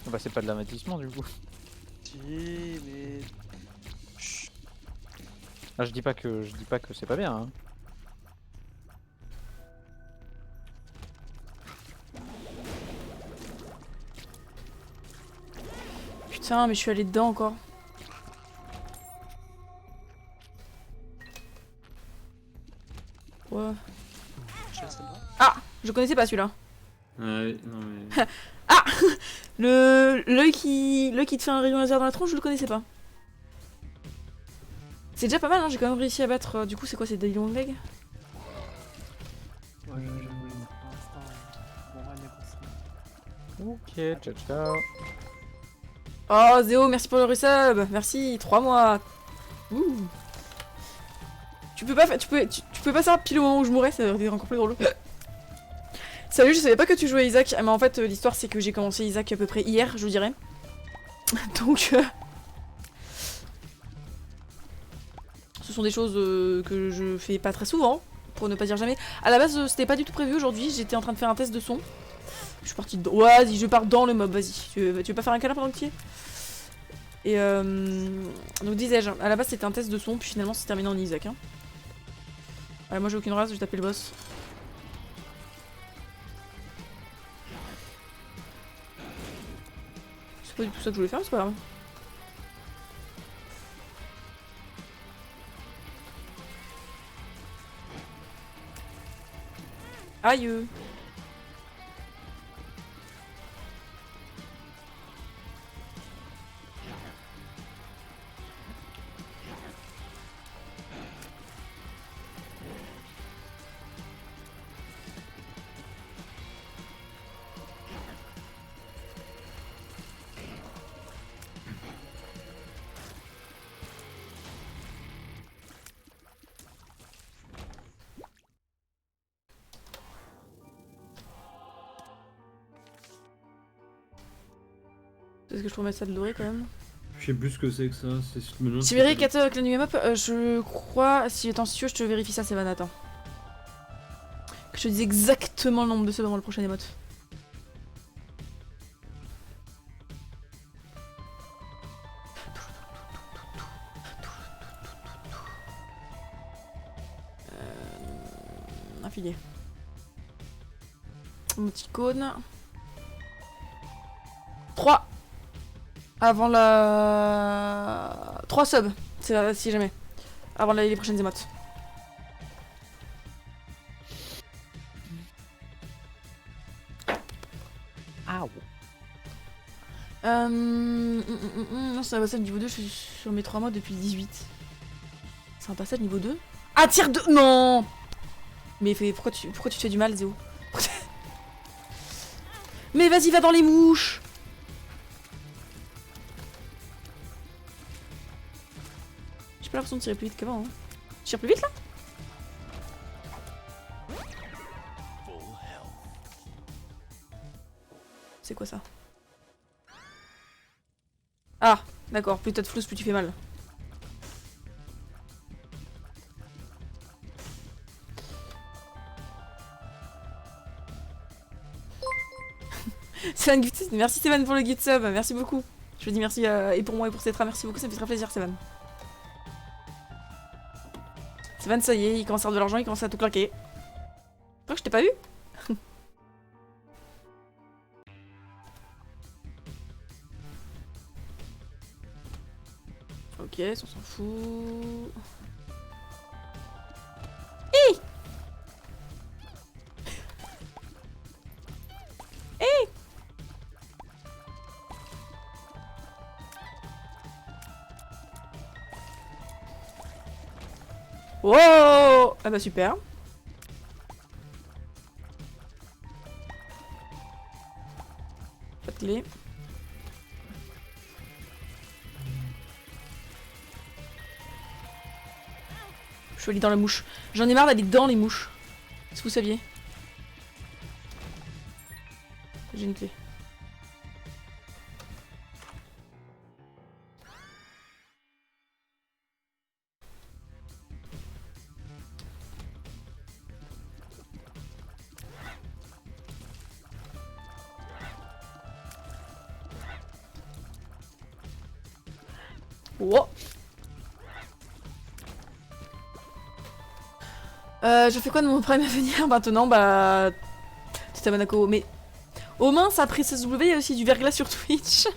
Bah c'est pas de l'investissement du coup. Si, mais. Chut. Ah, je dis pas que c'est pas bien. Hein. Putain, mais je suis allé dedans encore. Ouais. Je laisse là-bas. Je connaissais pas celui-là. Ouais, non mais. L'œil qui te fait un rayon laser dans la tronche, je le connaissais pas. C'est déjà pas mal, hein, j'ai quand même réussi à battre. Du coup, c'est quoi, c'est des long legs? Ouais, je voulais pour l'instant. Bon, run est possible. Ok, ciao ciao. Oh, Zéo, merci pour le resub. Merci, 3 mois. Ouh. Tu peux pas ça pile au moment où je mourrais, ça aurait été encore plus drôle. Salut, je savais pas que tu jouais Isaac. Ah, mais en fait, l'histoire c'est que j'ai commencé Isaac à peu près hier, je vous dirais. Donc, ce sont des choses que je fais pas très souvent, pour ne pas dire jamais. À la base, c'était pas du tout prévu aujourd'hui. J'étais en train de faire un test de son. Je suis partie dedans. Vas-y, je pars dans le mob. Vas-y. Tu veux pas faire un câlin pendant que tu y es? Et donc disais-je, à la base c'était un test de son, puis finalement c'est terminé en Isaac. Hein. Moi j'ai aucune race, j'ai tapé le boss. C'est pas du tout ça que je voulais faire, mais c'est pas grave. Aïe. Est-ce que je peux remettre ça de doré quand même? Je sais plus ce que c'est que ça. C'est maintenant. Chimérique 4 avec la nuit map, je crois. Si attends, si tu veux, je te vérifie ça, c'est Van, attends. Que je te dise exactement le nombre de subs avant le prochain émote. Affilié. Mon petit cône. 3 avant la... 3 subs, si jamais. Avant les prochaines émotes. Ah Non, c'est un passage niveau 2, je suis sur mes 3 mois depuis le 18. C'est un passage niveau 2? Ah, tier 2. Non. Mais pourquoi tu te fais du mal, Zéo? Mais vas-y, va dans les mouches. J'ai pas l'impression de tirer plus vite qu'avant. Hein. Tu tires plus vite là? C'est quoi ça? Ah, d'accord, plus t'as de flouze, plus tu fais mal. Sevan gift, merci Sevan pour le gift sub, merci beaucoup. Je vous dis merci et pour moi et pour Cetra, merci beaucoup, ça me fait très plaisir Sevan. Sevan, ça y est, il commence à avoir de l'argent, il commence à tout claquer. Je crois que je t'ai pas vu. Ok, on s'en fout. Hi. Hi. Wow. Ah bah super. Pas de clé. Je suis allée dans la mouche. J'en ai marre d'aller dans les mouches. Si vous saviez. J'ai une clé. Oh. Je fais quoi de mon prime à venir maintenant? Bah... C'est à Monaco. Mais au mince, après CSW, il y a aussi du verglas sur Twitch.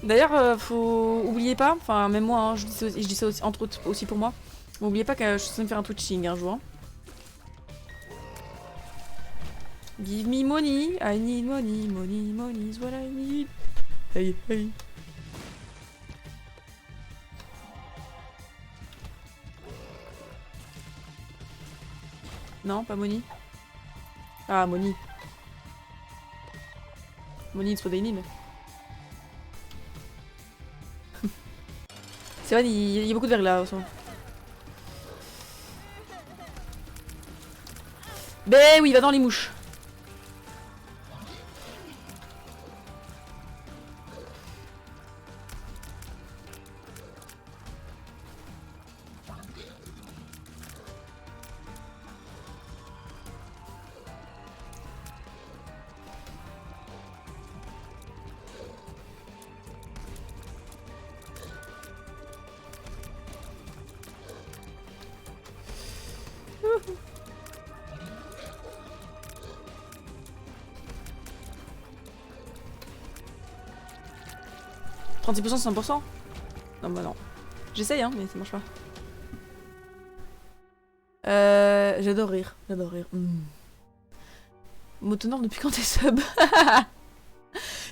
D'ailleurs, faut... Oubliez pas, enfin même moi, hein, je dis ça aussi, entre autres aussi pour moi. N'oubliez pas que je suis censée me faire un Twitching un jour. Hein. Give me money, I need money, money, money is what I need. Hey, hey. Non, pas money. Ah, money. Money is what I need. C'est vrai, il y a beaucoup de verglas aussi. Ben oui, va dans les mouches. Wouhou. « 36% c'est 100%. Non bah non. J'essaye hein, mais ça marche pas. J'adore rire, j'adore rire. Motonor depuis quand t'es sub?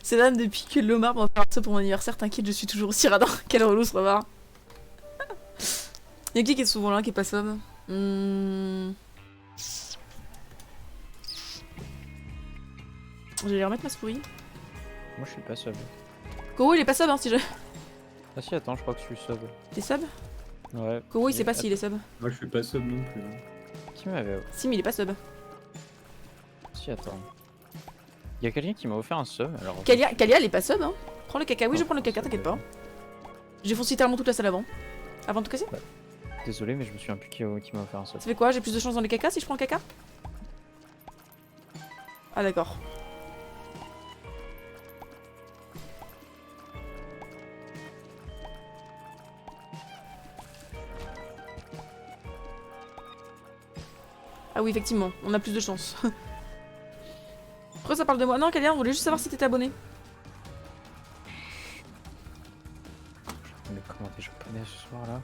C'est là depuis que Lomar m'a fait un sub pour mon anniversaire, t'inquiète je suis toujours aussi radin. Quel relou ce revoir. Y'a qui est souvent là qui est pas sub? J'allais remettre ma souris. Moi je suis pas sub. Koro il est pas sub hein si je... Ah si attends, je crois que je suis sub. T'es sub? Ouais. Koro il sait pas s'il est sub. Moi je suis pas sub non plus. Hein. Qui m'avait... Si mais il est pas sub. Si attends. Il y a quelqu'un qui m'a offert un sub alors... Kalia elle est pas sub hein. Prends le caca, oui je prends le caca, t'inquiète pas. J'ai foncé littéralement toute la salle avant. Avant de tout casser. Désolé mais je me souviens plus qui m'a offert un sub. Ça fait quoi? J'ai plus de chance dans les cacas si je prends le caca? Ah d'accord. Ah oui effectivement, on a plus de chance. Pourquoi ça parle de moi? Non Kalia, on voulait juste savoir si t'étais abonné. Mais comment t'es japonais ce soir là?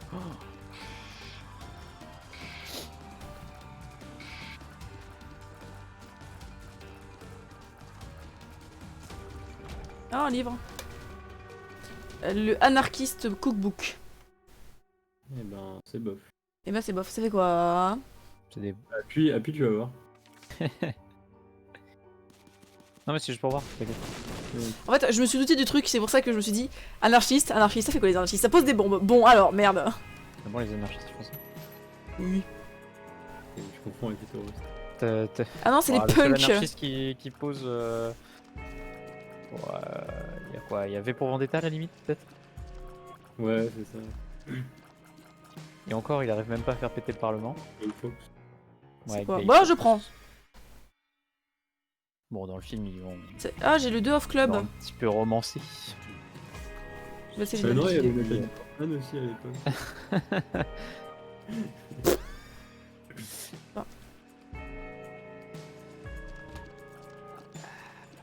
Ah un livre. Le anarchiste cookbook. Eh ben c'est bof. Et bah c'est bof, ça fait quoi? C'est des... Appuie, tu vas voir. Non mais c'est juste pour voir, t'inquiète. En fait je me suis douté du truc, c'est pour ça que je me suis dit anarchiste, ça fait quoi les anarchistes? Ça pose des bombes. Bon alors, merde. C'est bon les anarchistes font ça. Oui. Je confonds avec les terroristes. Ah non c'est les Le seul punks. anarchiste qui pose... Ouais, y a quoi? Y a V pour Vendetta à la limite peut-être? Ouais, c'est ça. Et encore il arrive même pas à faire péter le parlement. Il faut. C'est quoi? Gay Bah Fox. je prends. Bon dans le film ils vont... Ah j'ai le 2 off club. ils vont un petit peu romancer. Bah, c'est Non, il y avait le- Nathan Portman aussi à l'époque.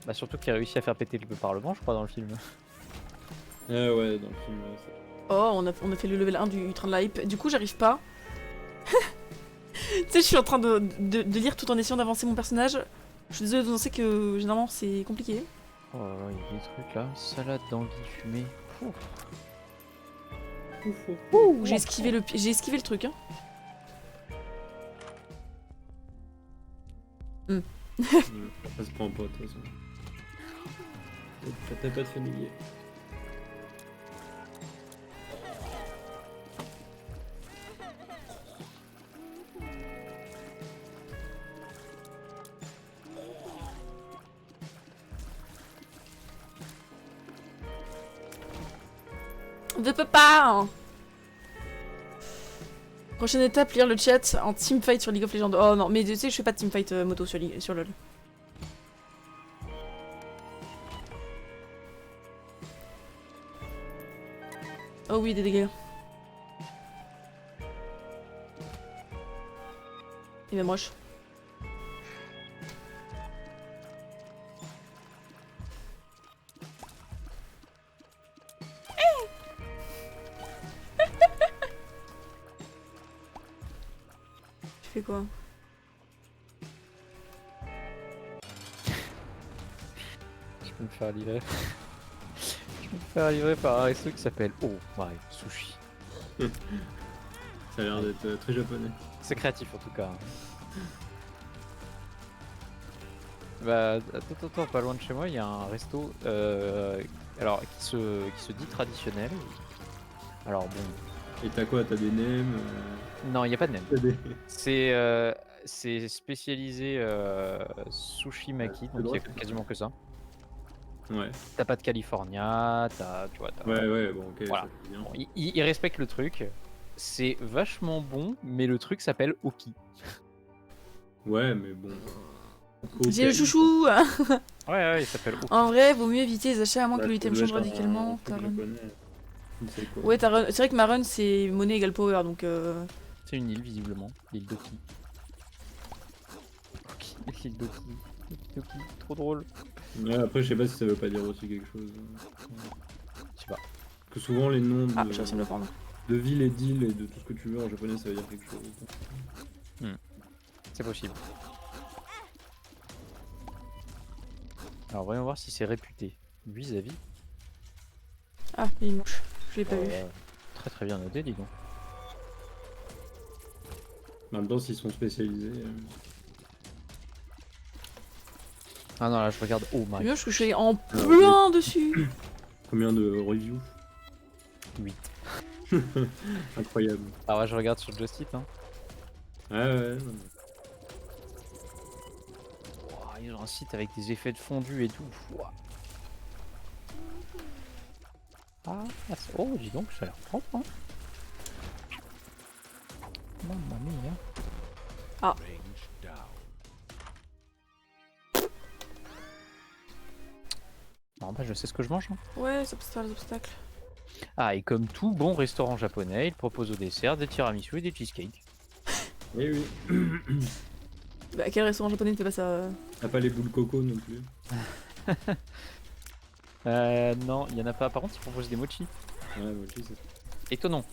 Bah surtout qu'il a réussi à faire péter le parlement je crois dans le film. Ah ouais, dans le film. Ouais, Oh on a fait le level 1 du train de la hype. Du coup j'arrive pas. Tu sais je suis en train de lire tout en essayant d'avancer mon personnage. Je suis désolée de vous annoncer que généralement c'est compliqué. Oh là là, il y a des trucs là. Salade d'anguille fumée. Ouh. Ouh j'ai esquivé le truc hein. ça se prend pas de toute façon. T'as pas de familier. De papa. Prochaine étape, lire le chat en teamfight sur League of Legends. Oh non, mais tu sais, je fais pas de teamfight moto sur LoL. Oh oui, des dégâts. Il va moche. Tu fais quoi? Je peux me faire livrer. Je peux me faire livrer par un resto qui s'appelle Oh My Sushi. Ça a l'air d'être très japonais. C'est créatif en tout cas. Bah attends, pas loin de chez moi, il y a un resto alors qui se dit traditionnel. Alors bon, Et t'as quoi? T'as des nems non, il n'y a pas de nem. t'as des... C'est spécialisé sushi maki, c'est donc il y drôle. a quasiment que ça. Ouais. T'as pas de California, tu vois, Ouais, bon, ok, Voilà. ça c'est bien. Bon, ils respectent le truc. C'est vachement bon, mais le truc s'appelle Oki. Ouais, mais bon. J'ai le chouchou. Ouais, il s'appelle Oki. En vrai, vaut mieux éviter les achats à moins Bah, que ça l'item doit change être un radicalement. truc Ta run. japonais. Je sais quoi. Ouais, ta run. C'est vrai que ma run c'est monnaie égale power donc. C'est une île visiblement, l'île d'Oki. L'île d'Oki. Oki, trop drôle. Ouais, après, je sais pas si ça veut pas dire aussi quelque chose. Je sais pas. Parce que souvent, les noms Ah, j'ai réussi à me le prendre. de villes et d'îles et de tout ce que tu veux en japonais, ça veut dire quelque chose. C'est possible. Alors voyons voir si c'est réputé vis-à-vis. Ah, il y a une mouche. Je l'ai pas vu. Très très bien noté, dis donc. En même temps, s'ils sont spécialisés. Ah non, là je regarde. Oh C'est my. bien parce que je suis en plein dessus. Combien de reviews? 8. Incroyable. Alors là je regarde sur Just Eat. Hein. Ouais, non, mais- Ouah, ils ont un site avec des effets de fondu et tout. Ouah. Oh, dis donc, ça a l'air propre. Hein. Mamma mia. Non, bah je sais ce que je mange. Hein. Ouais, ça peut se faire les obstacles. Ah, et comme tout bon restaurant japonais, il propose au dessert des tiramisu et des cheesecakes. Eh oui. Bah, quel restaurant japonais ne fait pas ça? T'as pas les boules coco non plus. Non, il y en a pas. Par contre, ils proposent des mochi. Ouais, mochi, c'est. Étonnant.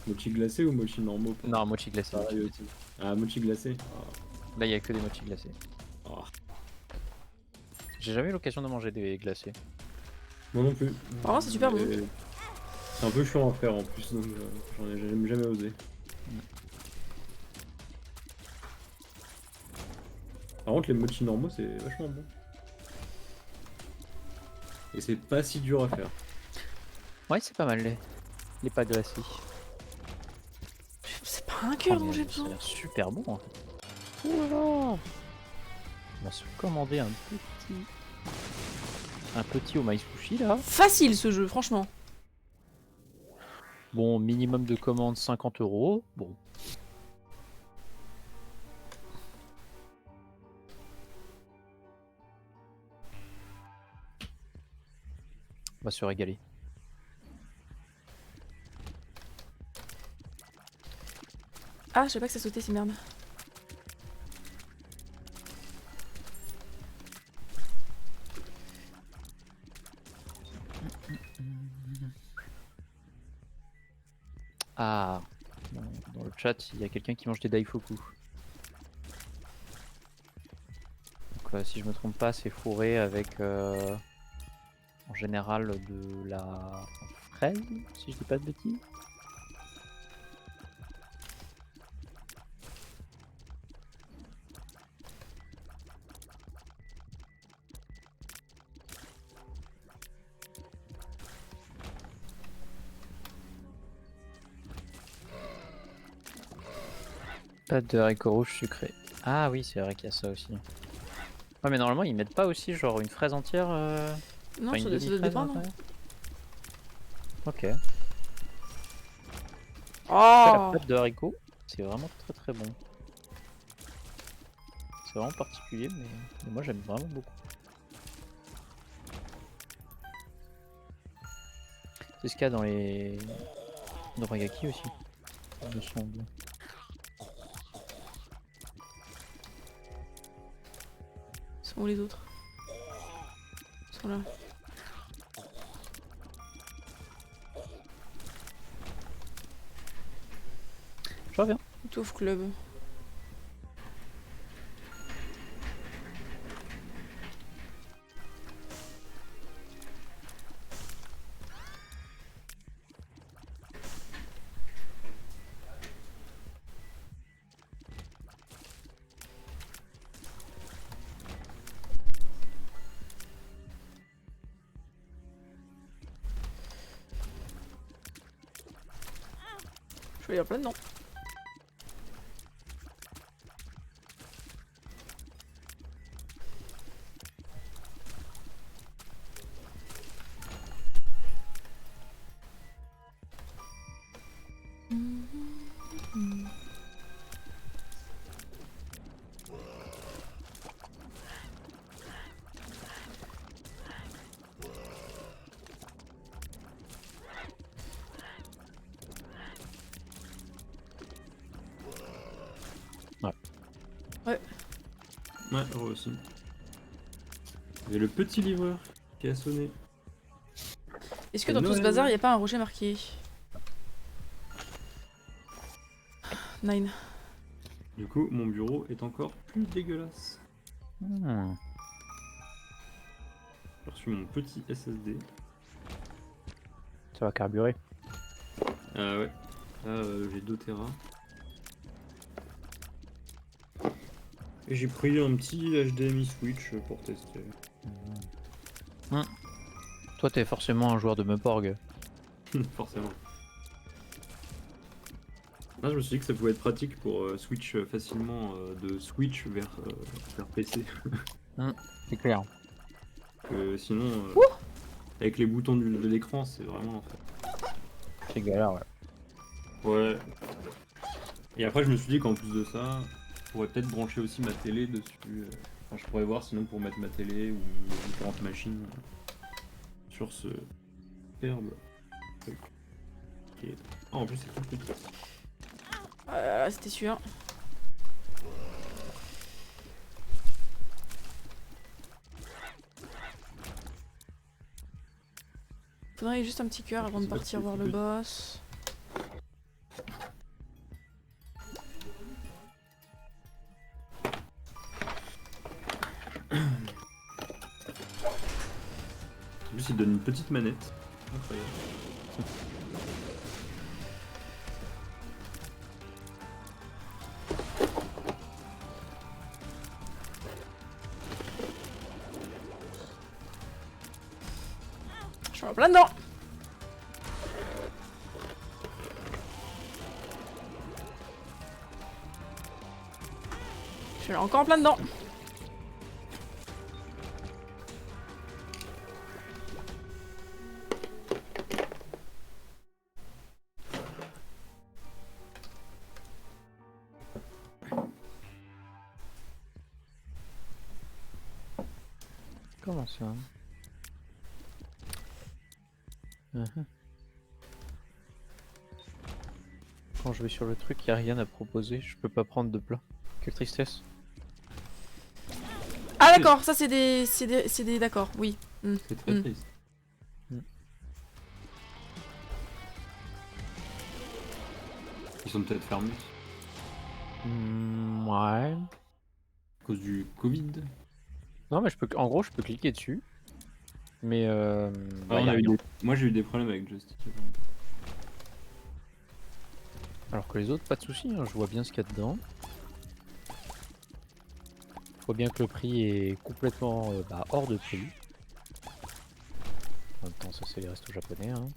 Mochi glacé ou mochi normaux? Non, mochi glacé. Pareil aussi. Ah, mochi glacé. Là, il y a que des mochi glacés. Ah. J'ai jamais eu l'occasion de manger des glacés. Moi non plus. Apparemment, c'est super bon. Et c'est un peu chiant à faire en plus, donc j'en ai jamais osé. Par contre, les mochi normaux, c'est vachement bon. Et c'est pas si dur à faire. Ouais, c'est pas mal les pas glacés. C'est pas un cœur Oh, dont mais j'ai ça a besoin. l'air super bon. En fait. Oula. On va se commander un petit au maïs sushi là. Facile ce jeu, franchement. Bon, minimum de commande 50 €. Bon. On va se régaler. Ah, je sais pas que ça sautait ces merdes. Ah, dans le chat, il y a quelqu'un qui mange des daifuku. Donc, si je me trompe pas, c'est fourré avec en général de la fraise, si je dis pas de bêtises. Pâte de haricots rouges sucrés. Ah oui, c'est vrai qu'il y a ça aussi. Ouais, mais normalement, ils mettent pas aussi genre une fraise entière. Non, Enfin, ça une doit demi-fraise dépendre. à l'intérieur. Ok. Oh La pâte de haricots, c'est vraiment très très bon. C'est vraiment particulier, mais moi j'aime vraiment beaucoup. C'est ce qu'il y a dans les Doragaki aussi, il me semble. Ils sont où les autres? Ils sont là. Je reviens. Touffe club. Je vais y avoir plein dedans. Ouais, heureux aussi. Il y a le petit livreur qui a sonné. Est-ce que C'est dans tout ce Noël. bazar, il n'y a pas un rocher marqué? 9. Du coup, mon bureau est encore plus dégueulasse. Hmm. J'ai reçu mon petit SSD. Ça va carburer. Ah ouais. Là, j'ai 2 Tera. Et j'ai pris un petit HDMI switch pour tester. Toi, t'es forcément un joueur de Meuporg. Forcément. Là, je me suis dit que ça pouvait être pratique pour switch facilement de Switch vers PC. C'est clair. Que sinon, avec les boutons de l'écran, c'est vraiment l'enfer. C'est galère, ouais. Ouais. Et après, je me suis dit qu'en plus de ça, je pourrais peut-être brancher aussi ma télé dessus. Enfin, je pourrais voir sinon pour mettre ma télé ou les différentes machines sur ce superbe truc. Et... Ah, en plus, c'est tout petit. C'était sûr. Faudrait juste un petit cœur avant de sais pas partir si voir c'est le plus- boss. En plus, il donne une petite manette. Incroyable. Je suis en plein dedans. Je suis encore en plein dedans. Comment ça? Quand je vais sur le truc, il n'y a rien à proposer. Je peux pas prendre de plat. Quelle tristesse. Ah d'accord, ça c'est des... D'accord, oui. C'est très Mm. triste. Mm. Ils sont peut-être fermés Ouais. à cause du Covid. Non, mais je peux. En gros, je peux cliquer dessus. Mais Ah, bah, on y a a eu rien. Moi, j'ai eu des problèmes avec Joystick. Alors que les autres, pas de soucis. Hein, je vois bien ce qu'il y a dedans. Je vois bien que le prix est complètement hors de prix. En même temps, ça c'est les restos japonais. Hein.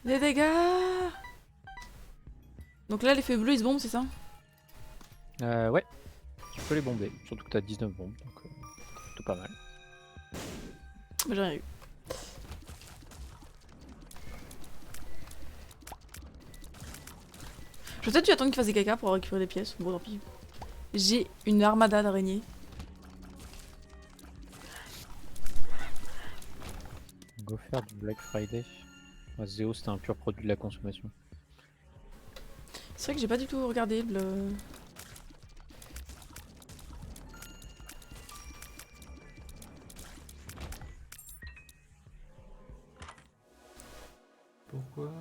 Les dégâts. Donc là, l'effet bleu, il se bombe, c'est ça? Ouais. Tu peux les bomber. Surtout que t'as 19 bombes. Donc c'est plutôt pas mal. Bah, j'ai rien eu. Je vais peut-être dû attendre qu'il fasse des caca pour récupérer des pièces. Bon, tant pis. J'ai une armada d'araignées. Go faire du Black Friday. Ouais, Zéo, c'était un pur produit de la consommation. C'est vrai que j'ai pas du tout regardé le... Pourquoi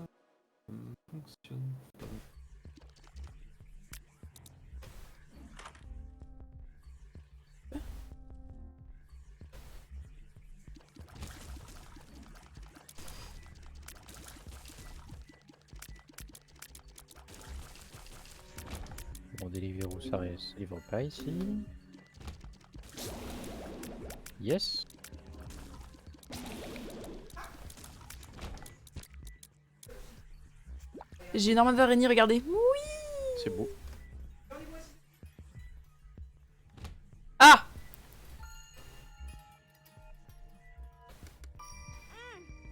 ça ne fonctionne pas? Bon, Deliveroo, ça livre pas ici. Yes. J'ai énormément d'araignées, regardez. C'est beau. Ah!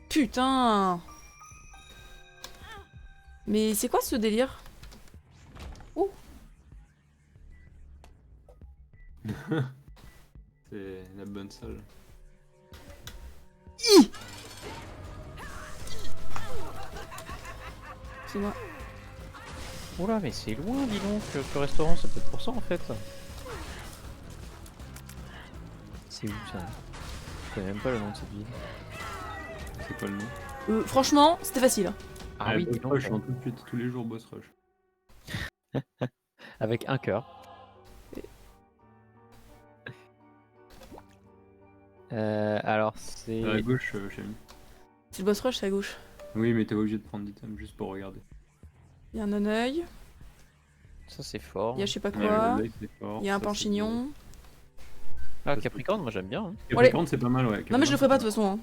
Putain! Mais c'est quoi ce délire? C'est la bonne salle. C'est moi. Oula, mais c'est loin, dis donc, ce restaurant, c'est peut-être pour ça en fait. C'est où ça? Je connais même pas le nom de cette ville. C'est quoi le nom? Franchement, c'était facile. Hein. Ah oui, Boss dis donc, Rush, hein, tout de suite, tous les jours Boss Rush. avec un cœur. Alors c'est... À gauche, Chami. C'est le boss rush, c'est à gauche. Oui, mais t'es pas obligé de prendre d'item juste pour regarder. Il y a un non-œil, Ça c'est fort. il y a je sais pas Ouais, quoi, le deck, c'est fort, il y a un ça, panchignon. Ah, Capricorne, moi j'aime bien. Hein. c'est- Capricorne, c'est pas mal, ouais. Non mais je le ferai pas de toute façon.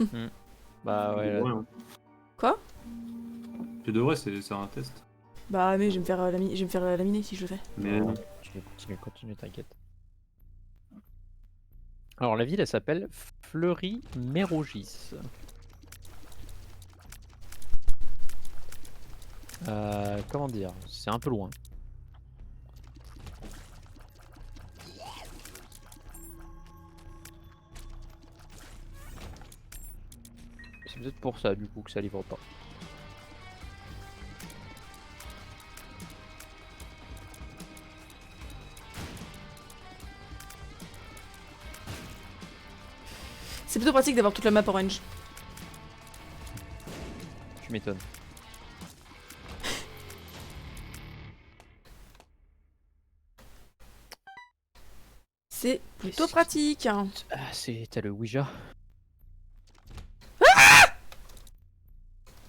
Hein. Bah ouais, là, Quoi? Tu devrais, c'est un test. Bah mais je vais me faire, je vais me faire laminer si je le fais. Mais continue, t'inquiète. Alors la ville elle s'appelle Fleury-Mérogis. Comment dire? C'est un peu loin. C'est peut-être pour ça du coup que ça livre pas. C'est plutôt pratique d'avoir toute la map orange. Tu m'étonnes. C'est plutôt pratique. Hein. Ah, t'as le Ouija.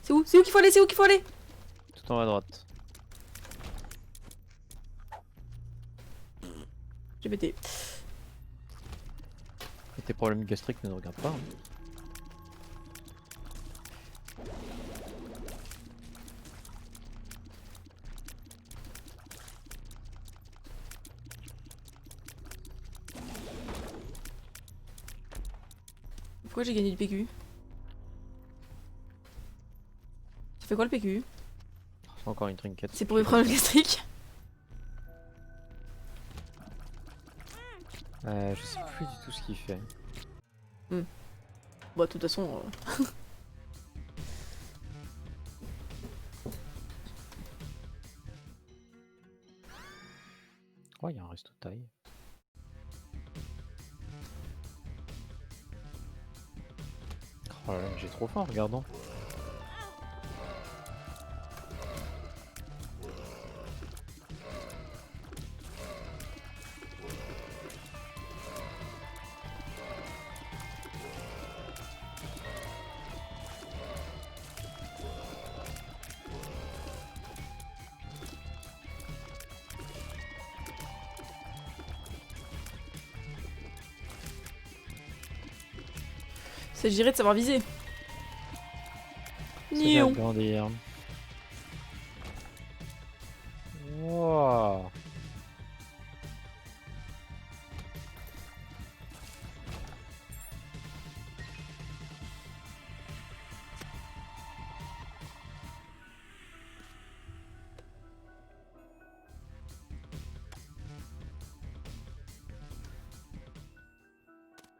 C'est où? C'est où qu'il faut aller? C'est où qu'il faut aller? Tout en haut à droite. J'ai pété. Et tes problèmes gastriques ne nous regardent pas. Hein. Pourquoi j'ai gagné du PQ? Ça fait quoi le PQ? C'est encore une trinket. C'est pour mes problèmes gastriques? Je sais plus du tout ce qu'il fait. Bah de toute façon... Oh, il y a un resto de taille. Oh là là, j'ai trop faim en regardant. Il s'agirait de savoir viser. Ça va Nion. grandir. Wow.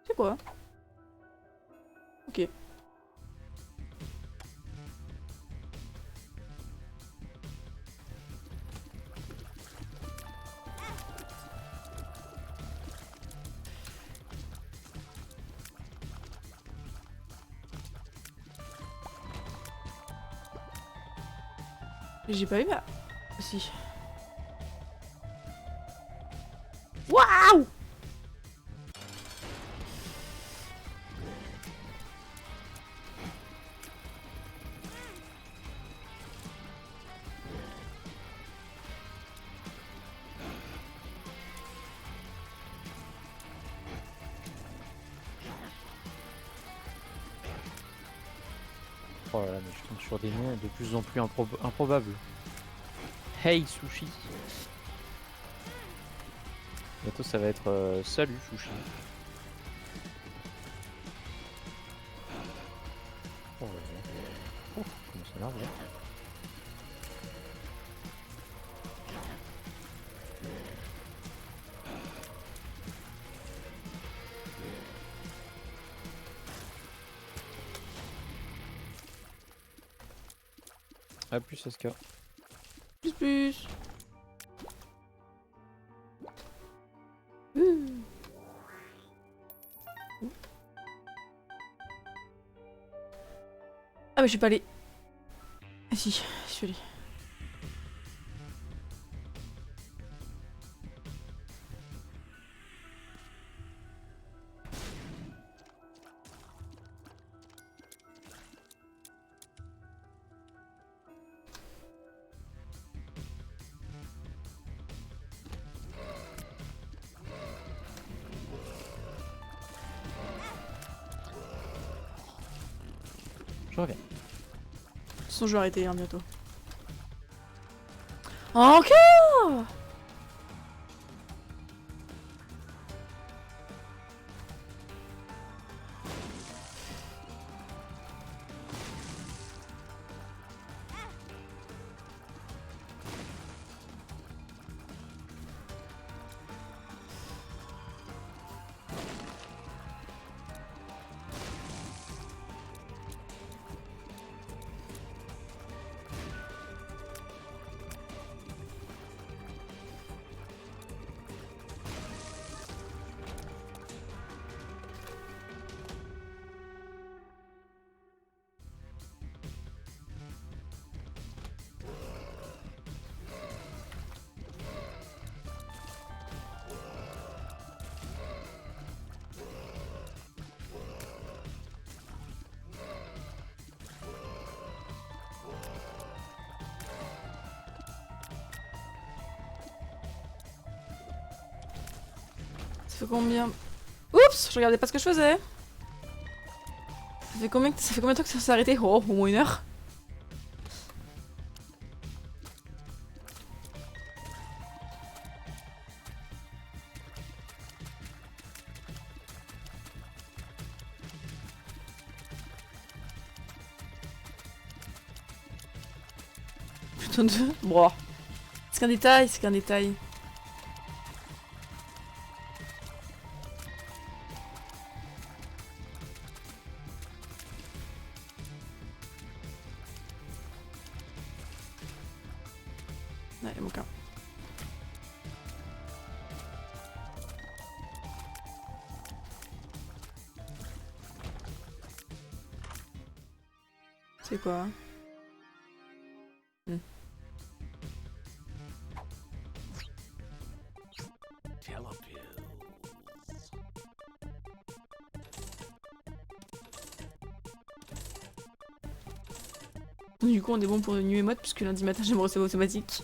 C'est quoi? Ok. J'ai pas eu ma... Si. Waouh! Oh là là, mais je tombe sur des noms de plus en plus improbables. Hey Sushi. Bientôt ça va être Salut Sushi. Oh là là. Oh, comment ça énerve là. A plus SK. Plus. Ouh. Ah mais je suis pas allée. Ah si, je suis allée. Je reviens. De toute façon je vais arrêter hein, bientôt. Encore! Ça fait combien? Oups, je regardais pas ce que je faisais. Ça fait combien de temps que ça s'est arrêté? Oh, au moins 1 heure. Plutôt 2. Bon. C'est qu'un détail, c'est qu'un détail. Ouais, il manque un. C'est quoi? Du coup, on est bon pour une nuit mode puisque lundi matin, j'ai mon receveur automatique.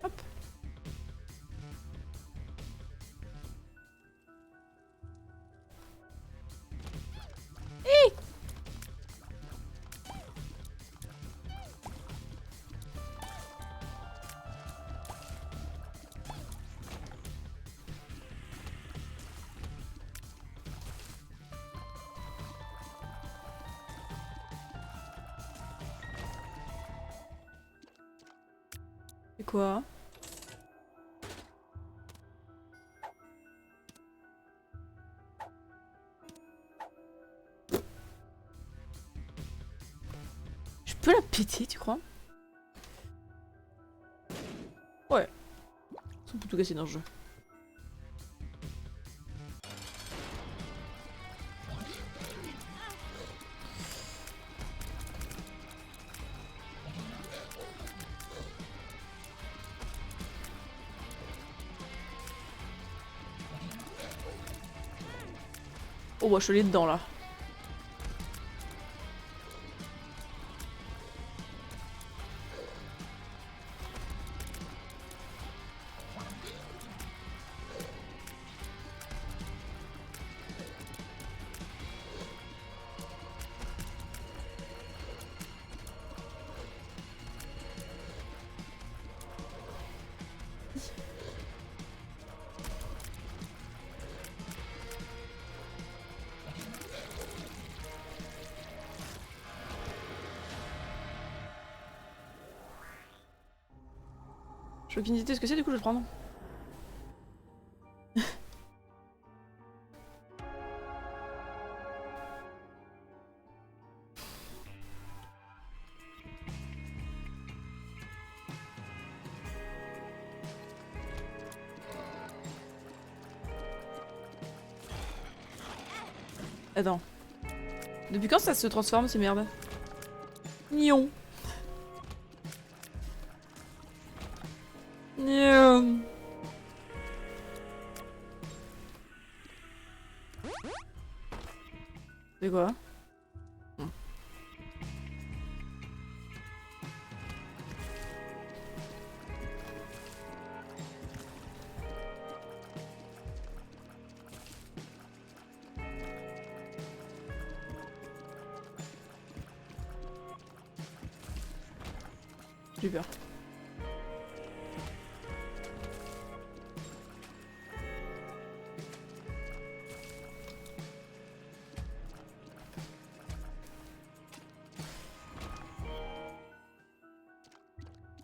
Hop. C'est quoi? peux la péter, tu crois? Ouais. On peut tout casser dans le jeu. Oh bah je suis allée dedans là. Je veux visiter ce que c'est, du coup je vais le prendre. Attends. Depuis quand ça se transforme ces merdes? Nion. Nion. C'est quoi? J'ai peur.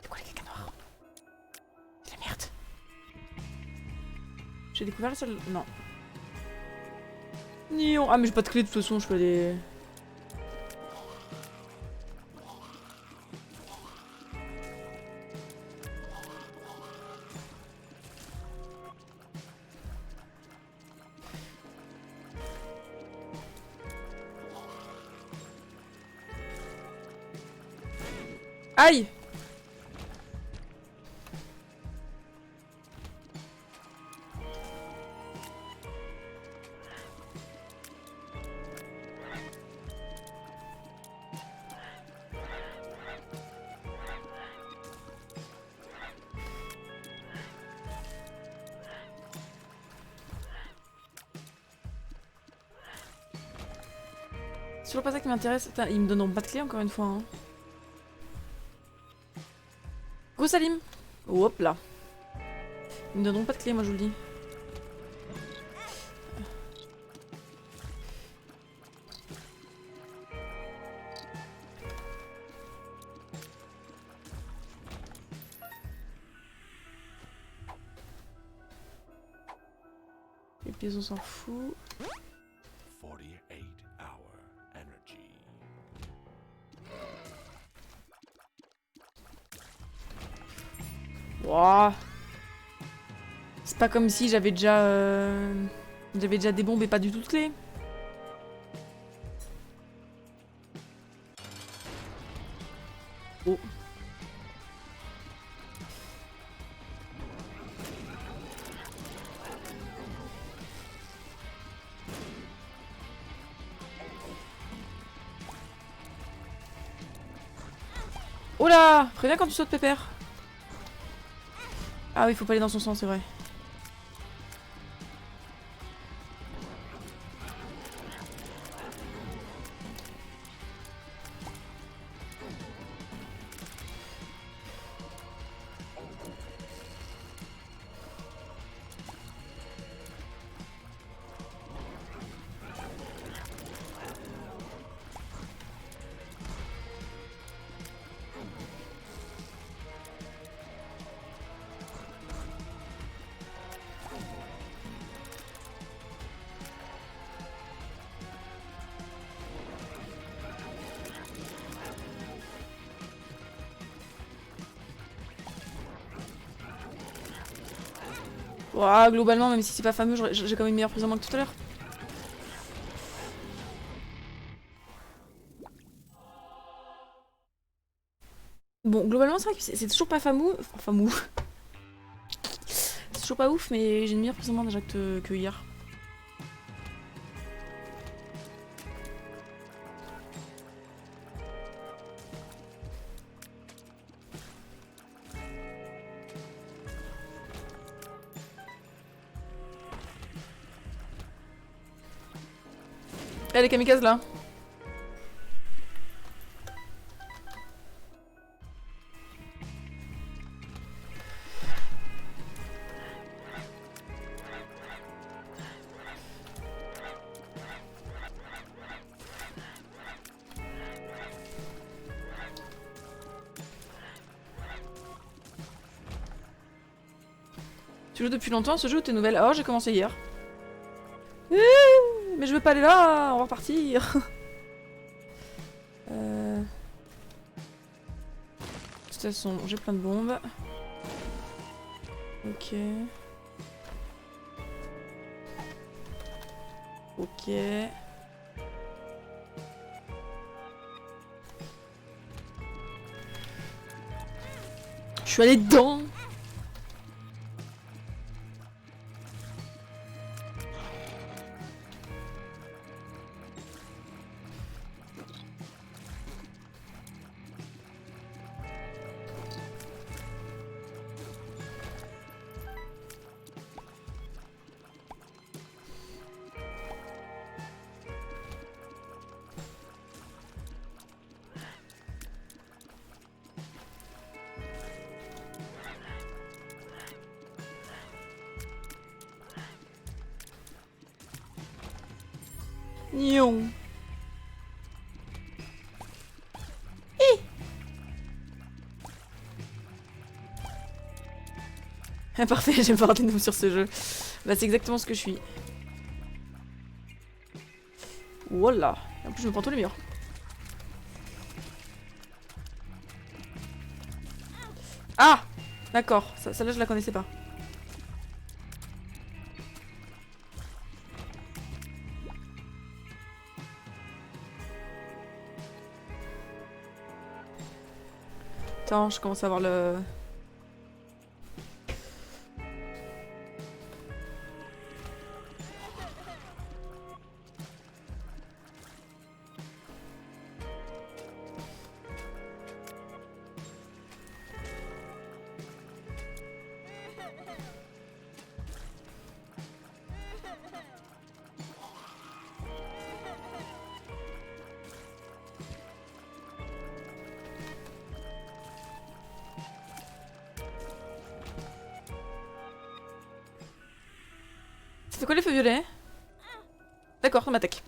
C'est quoi les caca noirs? C'est la merde. J'ai découvert la salle... Non. Nion. Ah mais j'ai pas de clé de toute façon, je peux aller... Aïe! C'est toujours pas ça qui m'intéresse. Putain, ils me donneront pas de clé encore une fois. Hein. Go Salim! Hop là. Ils me donneront pas de clé, moi je vous le dis. Les pièces on s'en fout. 48-hour energy. Wouah. C'est pas comme si j'avais déjà des bombes et pas du tout de clés. Oh. Oh là! Préviens quand tu sautes, Pépère. Ah oui, faut pas aller dans son sens, c'est vrai. Ouah, globalement, même si c'est pas fameux, j'ai quand même une meilleure prise en main que tout à l'heure. Bon, globalement, c'est vrai que c'est toujours pas fameux. Enfin, fameux. C'est toujours pas ouf, mais j'ai une meilleure prise en main déjà que hier. Eh, les kamikazes là. Tu joues depuis longtemps à ce jeu ou t'es nouvelle? Oh, j'ai commencé hier. Mais je veux pas aller là, on va repartir. De toute façon, j'ai plein de bombes. Ok. Ok. Je suis allée dedans. Nion. Ah, parfait, j'ai pas raté de nous sur ce jeu. Bah c'est exactement ce que je suis. Voilà. En plus je me prends tous les murs. Ah, d'accord, celle-là je la connaissais pas. Attends, je commence à avoir le... Ça fait quoi les feux violets? D'accord, on m'attaque.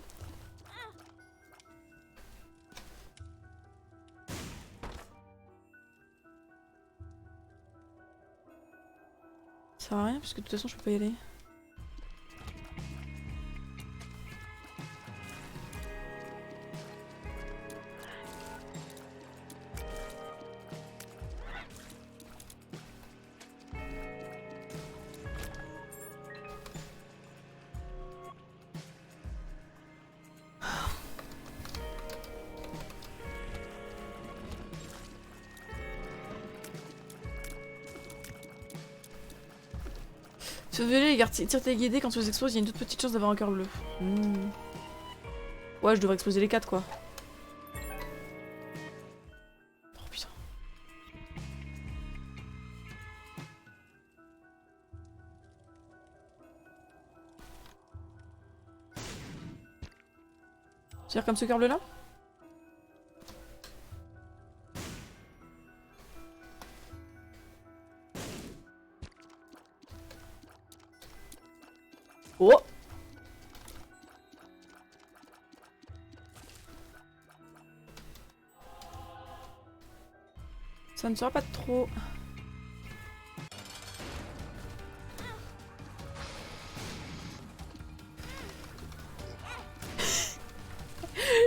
Ça sert à rien parce que de toute façon je peux pas y aller. Feu violet, tire tes guidés quand tu les exploses, il y a une toute petite chance d'avoir un cœur bleu. Ouais, je devrais exploser les 4 quoi. Oh putain. Tire comme ce cœur bleu là? Oh! Ça ne sera pas trop.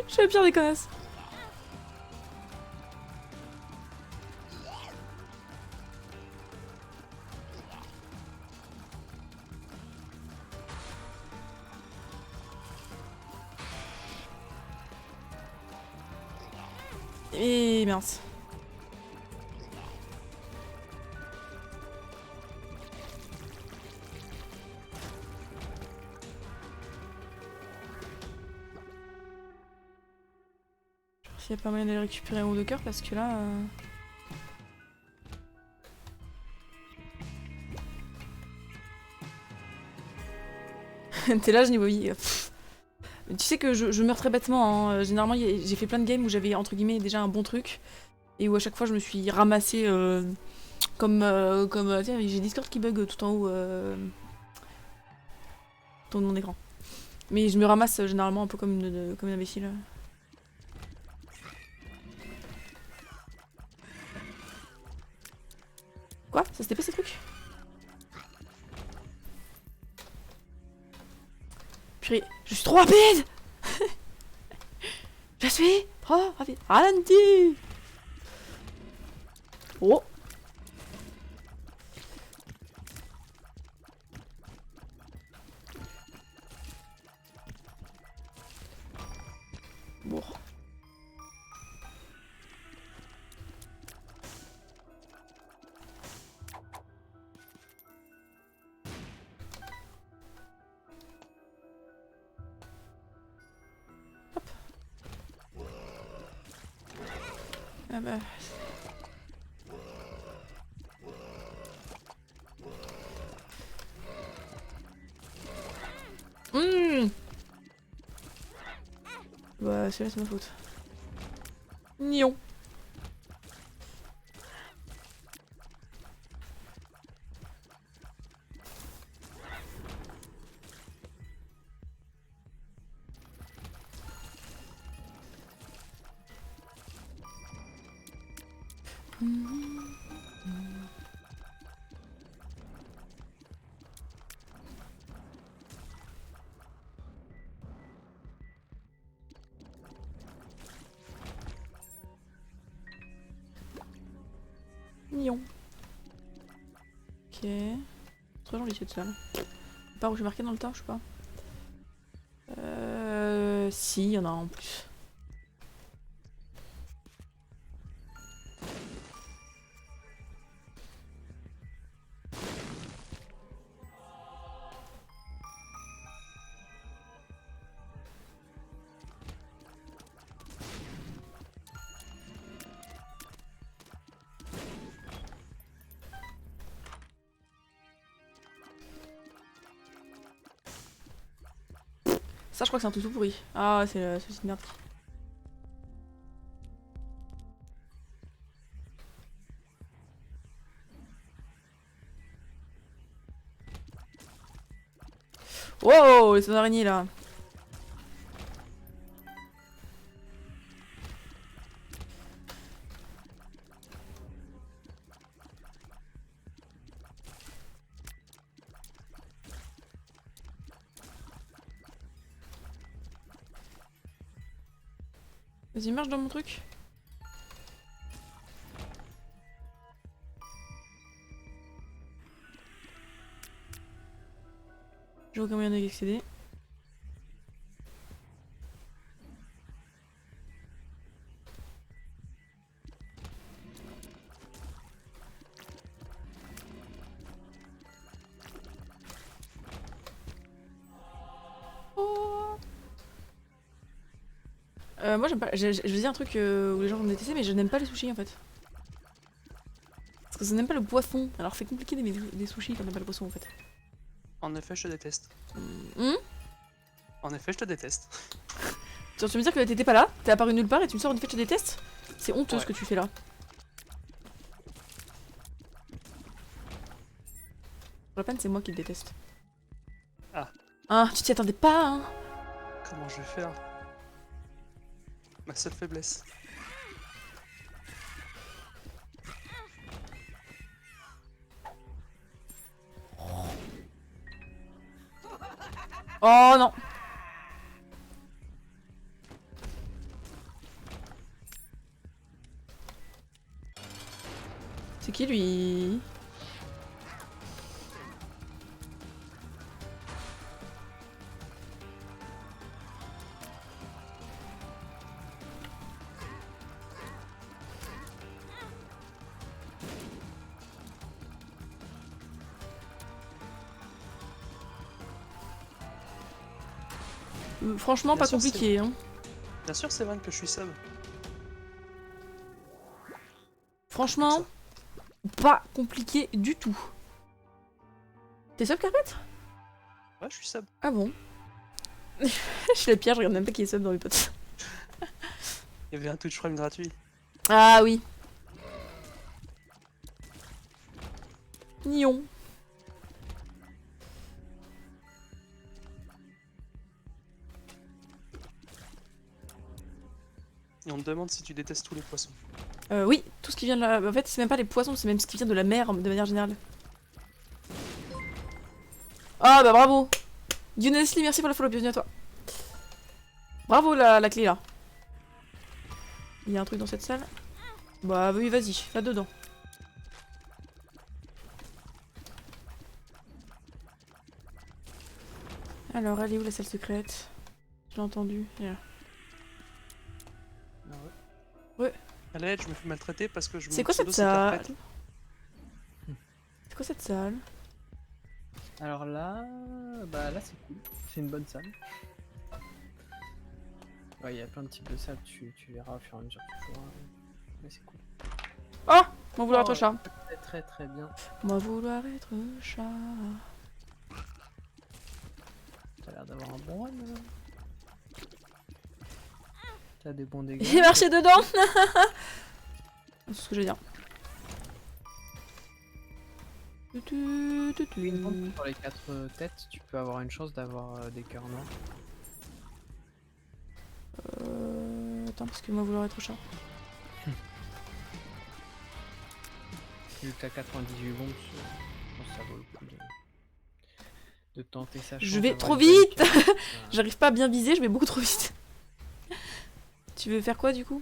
Je suis la pire des connasses. Et mince. S'il y a pas moyen d'aller récupérer un ou deux cœurs parce que là... T'es là, je niveau vie. Mais tu sais que je meurs très bêtement. Hein. Généralement, j'ai fait plein de games où j'avais entre guillemets déjà un bon truc. Et où à chaque fois je me suis ramassé comme... tiens, j'ai Discord qui bug tout en haut. Dans mon écran. Mais je me ramasse généralement un peu comme une imbécile. Quoi? Ça se TP ces trucs? Purée, je suis trop rapide. Je suis trop rapide. Ralenti. Oh. Bon. Ah bah... Bah c'est là c'est ma faute. Nion. Nion. Ok. Très joli cette salle. Pas où j'ai marqué dans le tas, je sais pas. Si, il y en a un en plus. Ça, je crois que c'est un tout pourri. Ah, c'est une merde. Wow, les araignées là. Vas-y, marche dans mon truc. J'ai aucun moyen d'y accéder. Oh. Moi j'aime pas. Je dis un truc où les gens vont me détester, mais je n'aime pas les sushis en fait. Parce que je n'aime pas le poisson. Alors c'est compliqué d'aimer des sushis quand on n'aime pas le poisson en fait. En effet, je te déteste. Hum. En effet, je te déteste. Genre, tu veux me dire que t'étais pas là, t'es apparu nulle part et tu me sors une fait je te déteste? C'est honteux ce Ouais. que tu fais là. Pour la peine, c'est moi qui te déteste. Ah. Ah, tu t'y attendais pas, hein? Comment je vais faire? Ma seule faiblesse. Oh non! C'est qui lui? Franchement, Bien pas sûr, compliqué. Hein. Bien sûr, c'est vrai que je suis sub. Franchement, pas compliqué du tout. T'es sub, Carpet? Ouais, je suis sub. Ah bon? Je suis la pire, je regarde même pas qui est sub dans mes potes. Il y avait un Twitch Prime gratuit. Ah oui. Nion. Et on te demande si tu détestes tous les poissons. Oui, tout ce qui vient de la... En fait, c'est même pas les poissons, c'est même ce qui vient de la mer de manière générale. Ah bah bravo. Younesli, merci pour la follow, bienvenue à toi. Bravo la clé là. Il y a un truc dans cette salle. Bah oui, vas-y, là dedans. Alors, elle est où la salle secrète? Je l'ai entendu. Là. Ah ouais. Ouais. À l'aide, je me fais maltraiter parce que je me C'est quoi cette pseudo, c'est salle? Carpet. C'est quoi cette salle? Alors là, bah là c'est cool, c'est une bonne salle. Ouais, il y a plein de types de salles, tu verras au fur et à mesure que tu joueras. Mais c'est cool. Oh! M'en vouloir Oh, être chat. Très bien. M'en vouloir être chat. T'as l'air d'avoir un bon run là. T'as des bons dégâts. Il est marché dedans! C'est ce que je veux dire. Oui, une bombe sur les 4 têtes, tu peux avoir une chance d'avoir des cœurs noirs. Attends, parce que moi vouloir être chat. Vu que t'as 98 bombes, je pense que ça vaut le coup de tenter sa chance. Je vais d'avoir trop une bonne vite. carte. J'arrive pas à bien viser, je vais beaucoup trop vite. Tu veux faire quoi du coup?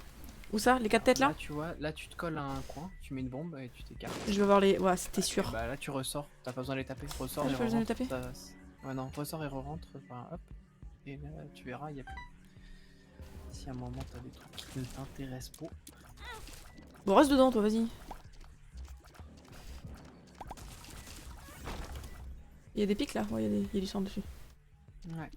Où ça? Les 4 têtes là? Tu vois, là tu te colles à un coin, tu mets une bombe et tu t'écartes. Je vais voir les... Ouais, c'était sûr. Bah là tu ressors, t'as pas besoin de les taper, ressors Ah, et j'ai pas besoin de les re-rentre. taper Ouais non, ressors et re-rentre, enfin hop. Et là tu verras, il y a plus. Si à un moment t'as des trucs qui ne t'intéressent pas. Bon, reste dedans toi, vas-y. Il y a des pics là? Ouais, il y a du sang dessus. Ouais.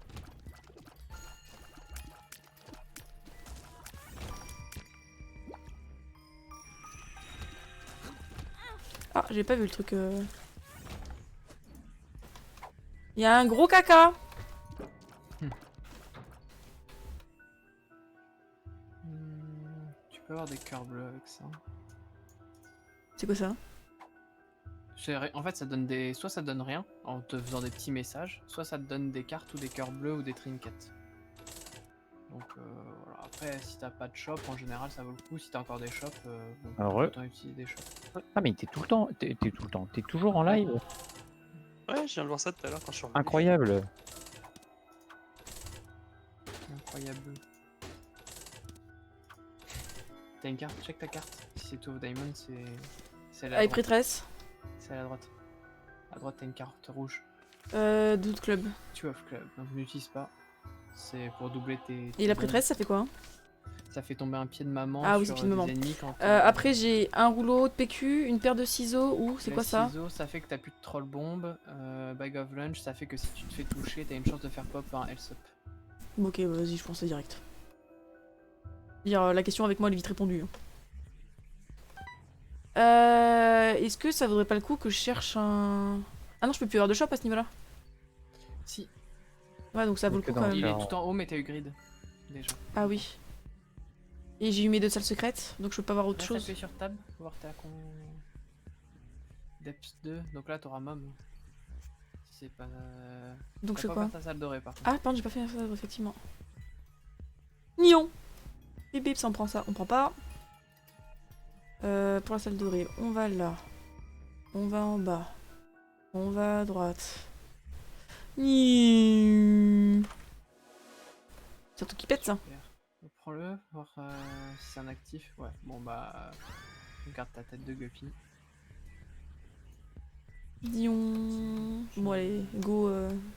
Ah, j'ai pas vu le truc. Il y a un gros caca! Tu peux avoir des cœurs bleus avec ça. C'est quoi ça? En fait, ça donne des. Soit ça donne rien en te faisant des petits messages, soit ça te donne des cartes ou des cœurs bleus ou des trinkets. Donc voilà. Après, si t'as pas de shop, en général, ça vaut le coup. Si t'as encore des shops, bon, Alors, autant utiliser des shops. Ah mais t'es tout le temps, t'es toujours en live. Ouais, je viens de voir ça tout à l'heure quand je suis revenu. Incroyable. Incroyable. T'as une carte, check ta carte. Si c'est Two of Diamond, c'est à la Avec droite. prêtresse. C'est à la droite. À droite, t'as une carte rouge. Doute club. Two of Club. Donc n'utilise pas. C'est pour doubler tes. Et la prêtresse, ça fait quoi hein? Ça fait tomber un pied de maman. Ah oui, sur c'est pied de des maman. ennemis quand, Après, j'ai un rouleau de PQ, une paire de ciseaux, ou c'est le quoi ça? ciseau, ça fait que t'as plus de troll bomb. Bag of lunch, ça fait que si tu te fais toucher, t'as une chance de faire pop un health up. Bon, ok, vas-y, je pense direct. Dire, la question avec moi, elle est vite répondue. Est-ce que ça vaudrait pas le coup que je cherche un... Ah non, je peux plus avoir de shop à ce niveau-là. Si, Ouais, donc ça vaut le Que coup dans quand le il même. est tout en haut, mais t'as eu grid. Déjà. Ah oui. Et j'ai eu mes 2 salles secrètes, donc je peux pas voir autre Reste chose. appuyé sur tab, pour voir t'as con. Depth 2, donc là t'auras mom. Si c'est pas. Donc T'as je fais pas quoi? ouvert ta salle dorée par contre. Ah, pardon, j'ai pas fait ça, effectivement. Nion. Bip bip, ça on prend ça. On prend pas. Pour la salle dorée, on va là. On va en bas. On va à droite. Niou. C'est un truc qui pète ça. Super. Donc, prends-le, voir si c'est un actif. Ouais, bon bah. Garde ta tête de guppy. Dion. Bon allez, go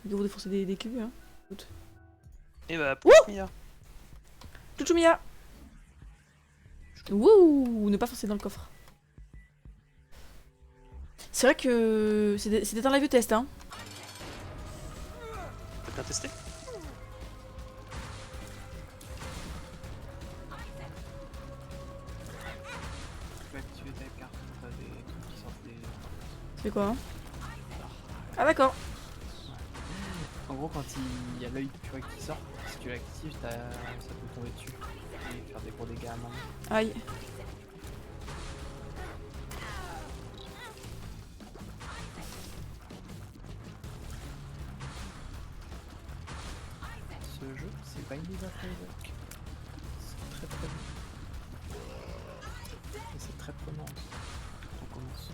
défoncer des cubes. Hein. Et bah, pousse Mia. Chouchoumia. Wouh, ne pas foncer dans le coffre. C'est vrai que c'était un live test, hein. T'as bien testé? C'est quoi hein? Ah d'accord. En gros, quand il y a l'œil, tu vois, qui sort, si tu l'actives, ça peut tomber dessus et faire des gros dégâts à main. Aïe. Ce jeu, c'est pas une mise à Isaac. C'est très très bon. Et c'est très prenant. On commence.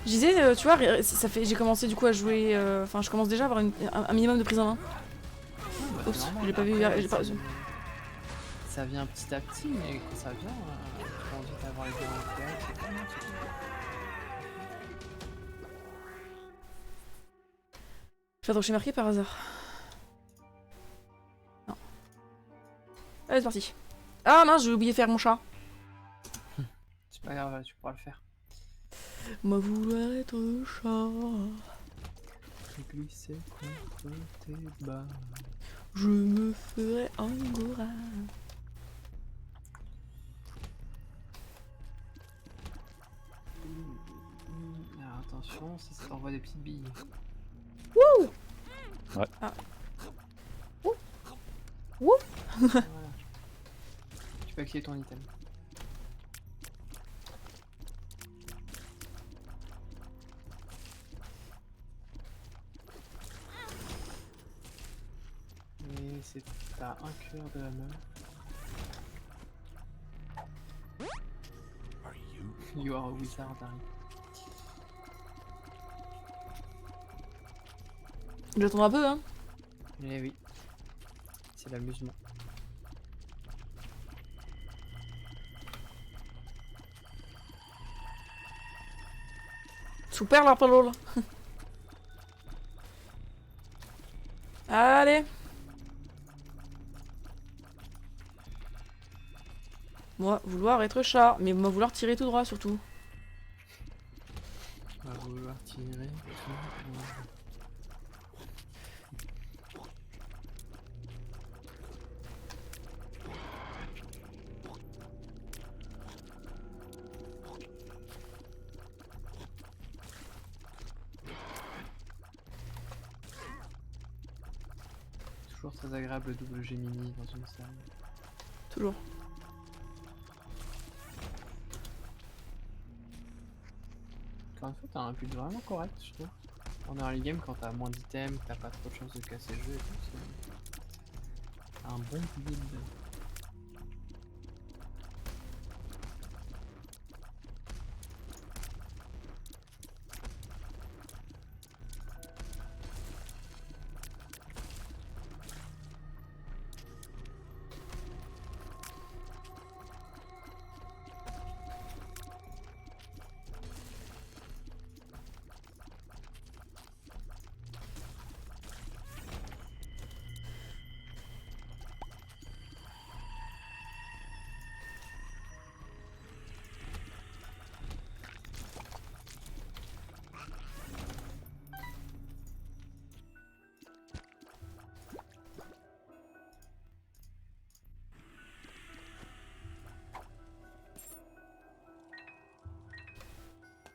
Je disais, tu vois, ça fait, j'ai commencé du coup à jouer. Enfin, je commence déjà à avoir un minimum de prise en main. Bah, Oups, c'est normal, j'ai pas vu, après, j'ai pas- ça vient petit à petit, mais quand ça vient, tu as envie d'avoir les bons réflexes, c'est pas mal, c'est tout. Je vais trop chez marqué par hasard. Non. Allez, c'est parti. Ah mince, j'ai oublié de faire mon chat. C'est pas grave, tu pourras le faire. Moi vouloir être chat. Glisser contre tes bas. Je me ferai angora. Alors attention, ça t'envoie des petites billes. Wouh. Ouais. Ah. Wouh. Wouh. Voilà. Tu peux activer ton item. Et c'est à un cœur de la meuf. Are you? You are a wizard, Harry. J'attends un peu, hein. Eh oui. C'est l'amusement. Super la parole. Allez. Moi, vouloir être chat, mais moi vouloir tirer tout droit surtout. On va vouloir tirer. Toujours très agréable le double Gemini dans une salle. Toujours. Encore une fois, t'as un build vraiment correct, je trouve. En early game, quand t'as moins d'items, que t'as pas trop de chances de casser le jeu et tout, c'est un bon build.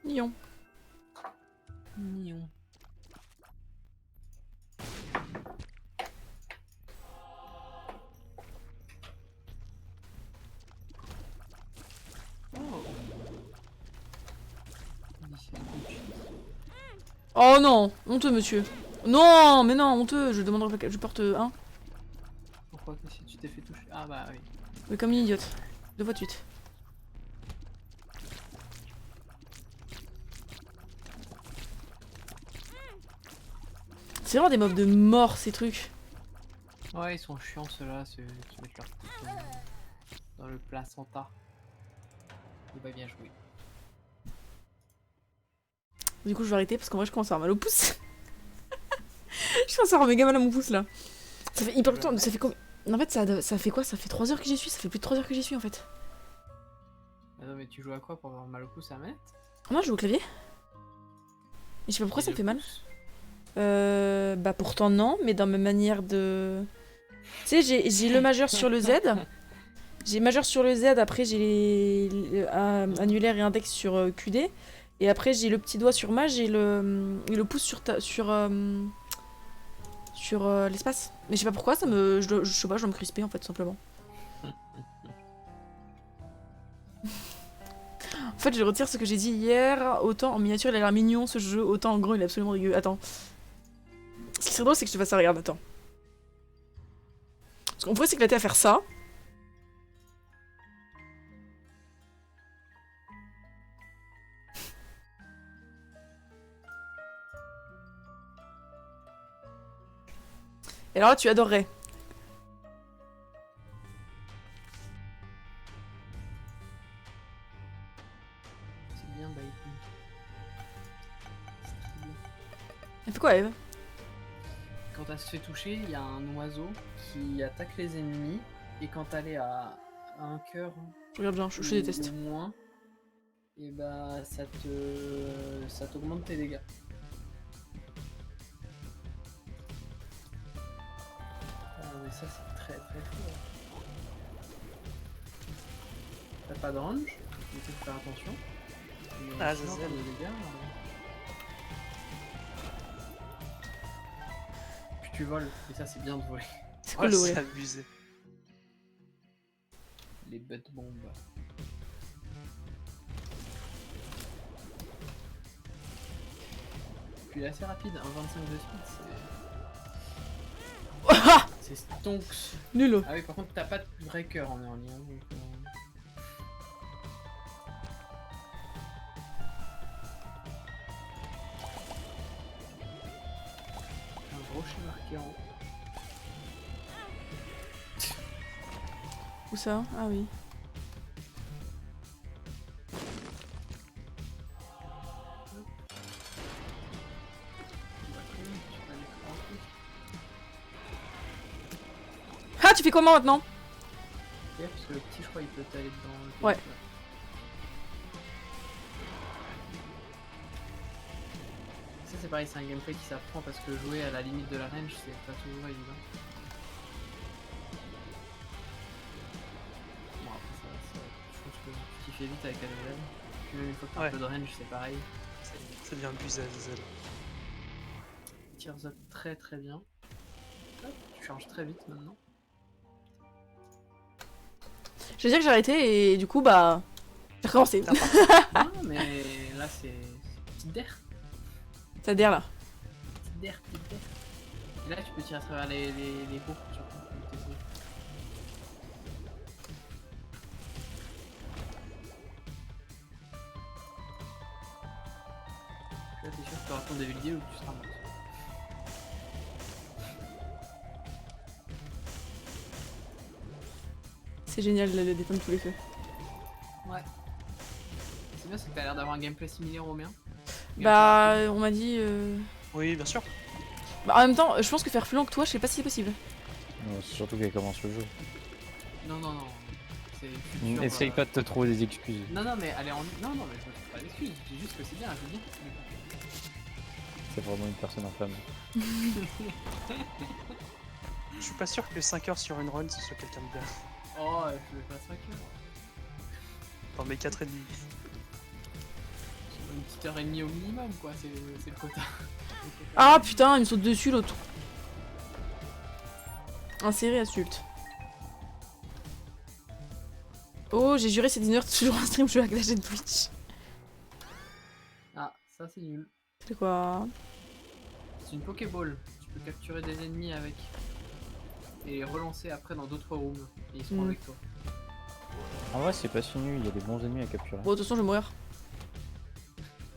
Mignon. Mignon. Oh. 17 Gucci. Oh non, honteux monsieur. Non, mais non, honteux, je demanderai pas que je porte 1. Pourquoi que si tu t'es fait toucher? Ah bah oui. Mais comme une idiote. 2 fois de suite. C'est vraiment des mobs de mort ces trucs. Ouais, ils sont chiants ceux-là, ceux qui mettent leur tête dans le placenta. Il va bien jouer. Du coup je vais arrêter parce qu'en vrai je commence à avoir mal au pouce. Je commence à avoir méga mal à mon pouce là. Ça fait hyper longtemps, ça fait combien? En fait ça fait quoi? Ça fait 3 heures que j'y suis, ça fait plus de 3 heures que j'y suis en fait. Attends, mais tu joues à quoi pour avoir mal au pouce à la manette? Non, je joue au clavier. Et je sais pas pourquoi Et ça me le fait mal. pouce Bah pourtant non, mais dans ma manière de Tu sais, j'ai le majeur sur le Z. J'ai majeur sur le Z, après j'ai annulaire et index sur QD. Et après j'ai le petit doigt sur mage et le pouce sur l'espace. Mais je sais pas pourquoi, je sais pas, je dois me crisper en fait, tout simplement. En fait, je retire ce que j'ai dit hier. Autant en miniature il a l'air mignon ce jeu, autant en gros il est absolument dégueu. Attends. Ce qui serait drôle c'est que je te fasse ça, regarde, attends. Parce qu'on pourrait s'éclater à faire ça. Et alors là, tu adorerais. C'est bien, bah écoute. C'est très bien. Elle fait quoi, Eve? Quand elle se fait toucher, il y a un oiseau qui attaque les ennemis. Et quand elle est à un cœur Je regarde bien, je déteste. ou moins, et bah ça t'augmente tes dégâts. Ah mais ça c'est très très fort. T'as pas de range, il faut faire attention. Mais Ah, sinon, Zazel. pour les dégâts, Puis tu voles, et ça c'est bien de voler. C'est Ouais, cool, c'est ouais. abusé. Les butt bombes. Puis il est assez rapide, un 25 de speed, c'est stonks. Nul. Ah oui, par contre, t'as pas de vrai cœur en early. Hein, donc, un rocher marqué en haut. Où ça? Ah oui. Ah, tu fais comment maintenant? Ok, parce que le petit, je crois, il peut t'aller dedans. Ouais. Ça, c'est pareil, c'est un gameplay qui s'apprend parce que jouer à la limite de la range, c'est pas toujours évident. Bon, après, je pense que tu t'y fais vite avec Azazel. Puis même une fois que t'as un Ouais. peu de range, c'est pareil. Ça devient abusé, Azazel. Il tire ça très très bien. Hop, tu charges très vite maintenant. Je veux dire que j'ai arrêté et du coup, bah. J'ai recommencé. Non, mais là, c'est petite der. Ça derrière là. Petite der, petite der. Et là, tu peux tirer à travers les pots, surtout. avec tes œufs. Là, t'es sûr que tu auras ton dévilier ou que tu seras mort. C'est génial d'éteindre tous les feux. Ouais. C'est bien, c'est que t'as l'air d'avoir un gameplay similaire au mien. Bah, on m'a dit. Oui, bien sûr. Bah, en même temps, je pense que faire plus long que toi, je sais pas si c'est possible. Non, c'est surtout qu'elle commence le jeu. Non, non, non. C'est le futur. Essaye pas de te trouver des excuses. Non, non, mais elle est en. Non, non, mais je me trouve pas d'excuses. Je dis juste que c'est bien, je veux bien. C'est vraiment une personne infâme. Je suis pas sûr que 5 heures sur une run ce soit quelqu'un de bien. Oh, je vais pas 5 heures. Dans mes 4 et demi. Une petite heure et demie au minimum, quoi, c'est le quota. Ah putain, il me saute dessus l'autre. Inséré insulte. Oh, j'ai juré c'est 10 heures toujours un stream, je vais avec la chaîne Twitch. Ah, ça c'est nul. C'est quoi? C'est une Pokéball. Tu peux capturer des ennemis avec. Et les relancer après dans d'autres rooms. Et ils seront Mm. avec toi. En vrai, c'est pas si nul, il y a des bons ennemis à capturer. Bon, de toute façon, je vais mourir.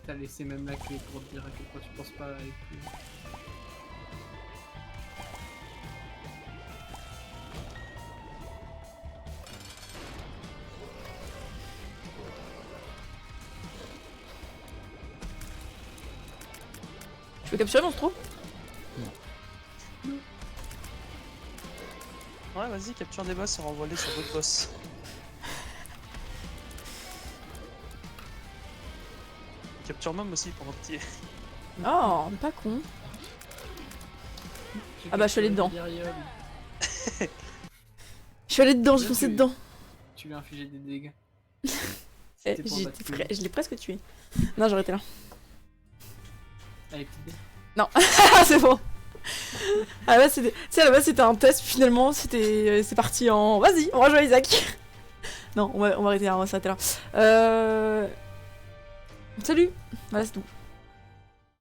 T'as laissé même la clé pour te dire à quel point tu penses pas aller plus. Je peux capturer monstre? Ouais, vas-y, capture des boss et renvoie-les sur d'autres boss. Capture Mom aussi pendant que t'y es. Oh, pas con. Ah bah, je suis allée dedans. Delirium. Je suis allée dedans, j'ai Là, foncé tu- dedans. Tu lui as infligé des dégâts. Eh, C'était pour battre tous les- je l'ai presque tué. Non, j'aurais été là. Allez, petite dé. Ah, c'est bon. Ah ouais, c'était... Tu sais, à la base, c'était un test, finalement, c'est parti en... Vas-y, on rejoint Isaac. Non, on va arrêter là, on va s'arrêter là. Salut. Voilà, c'est tout.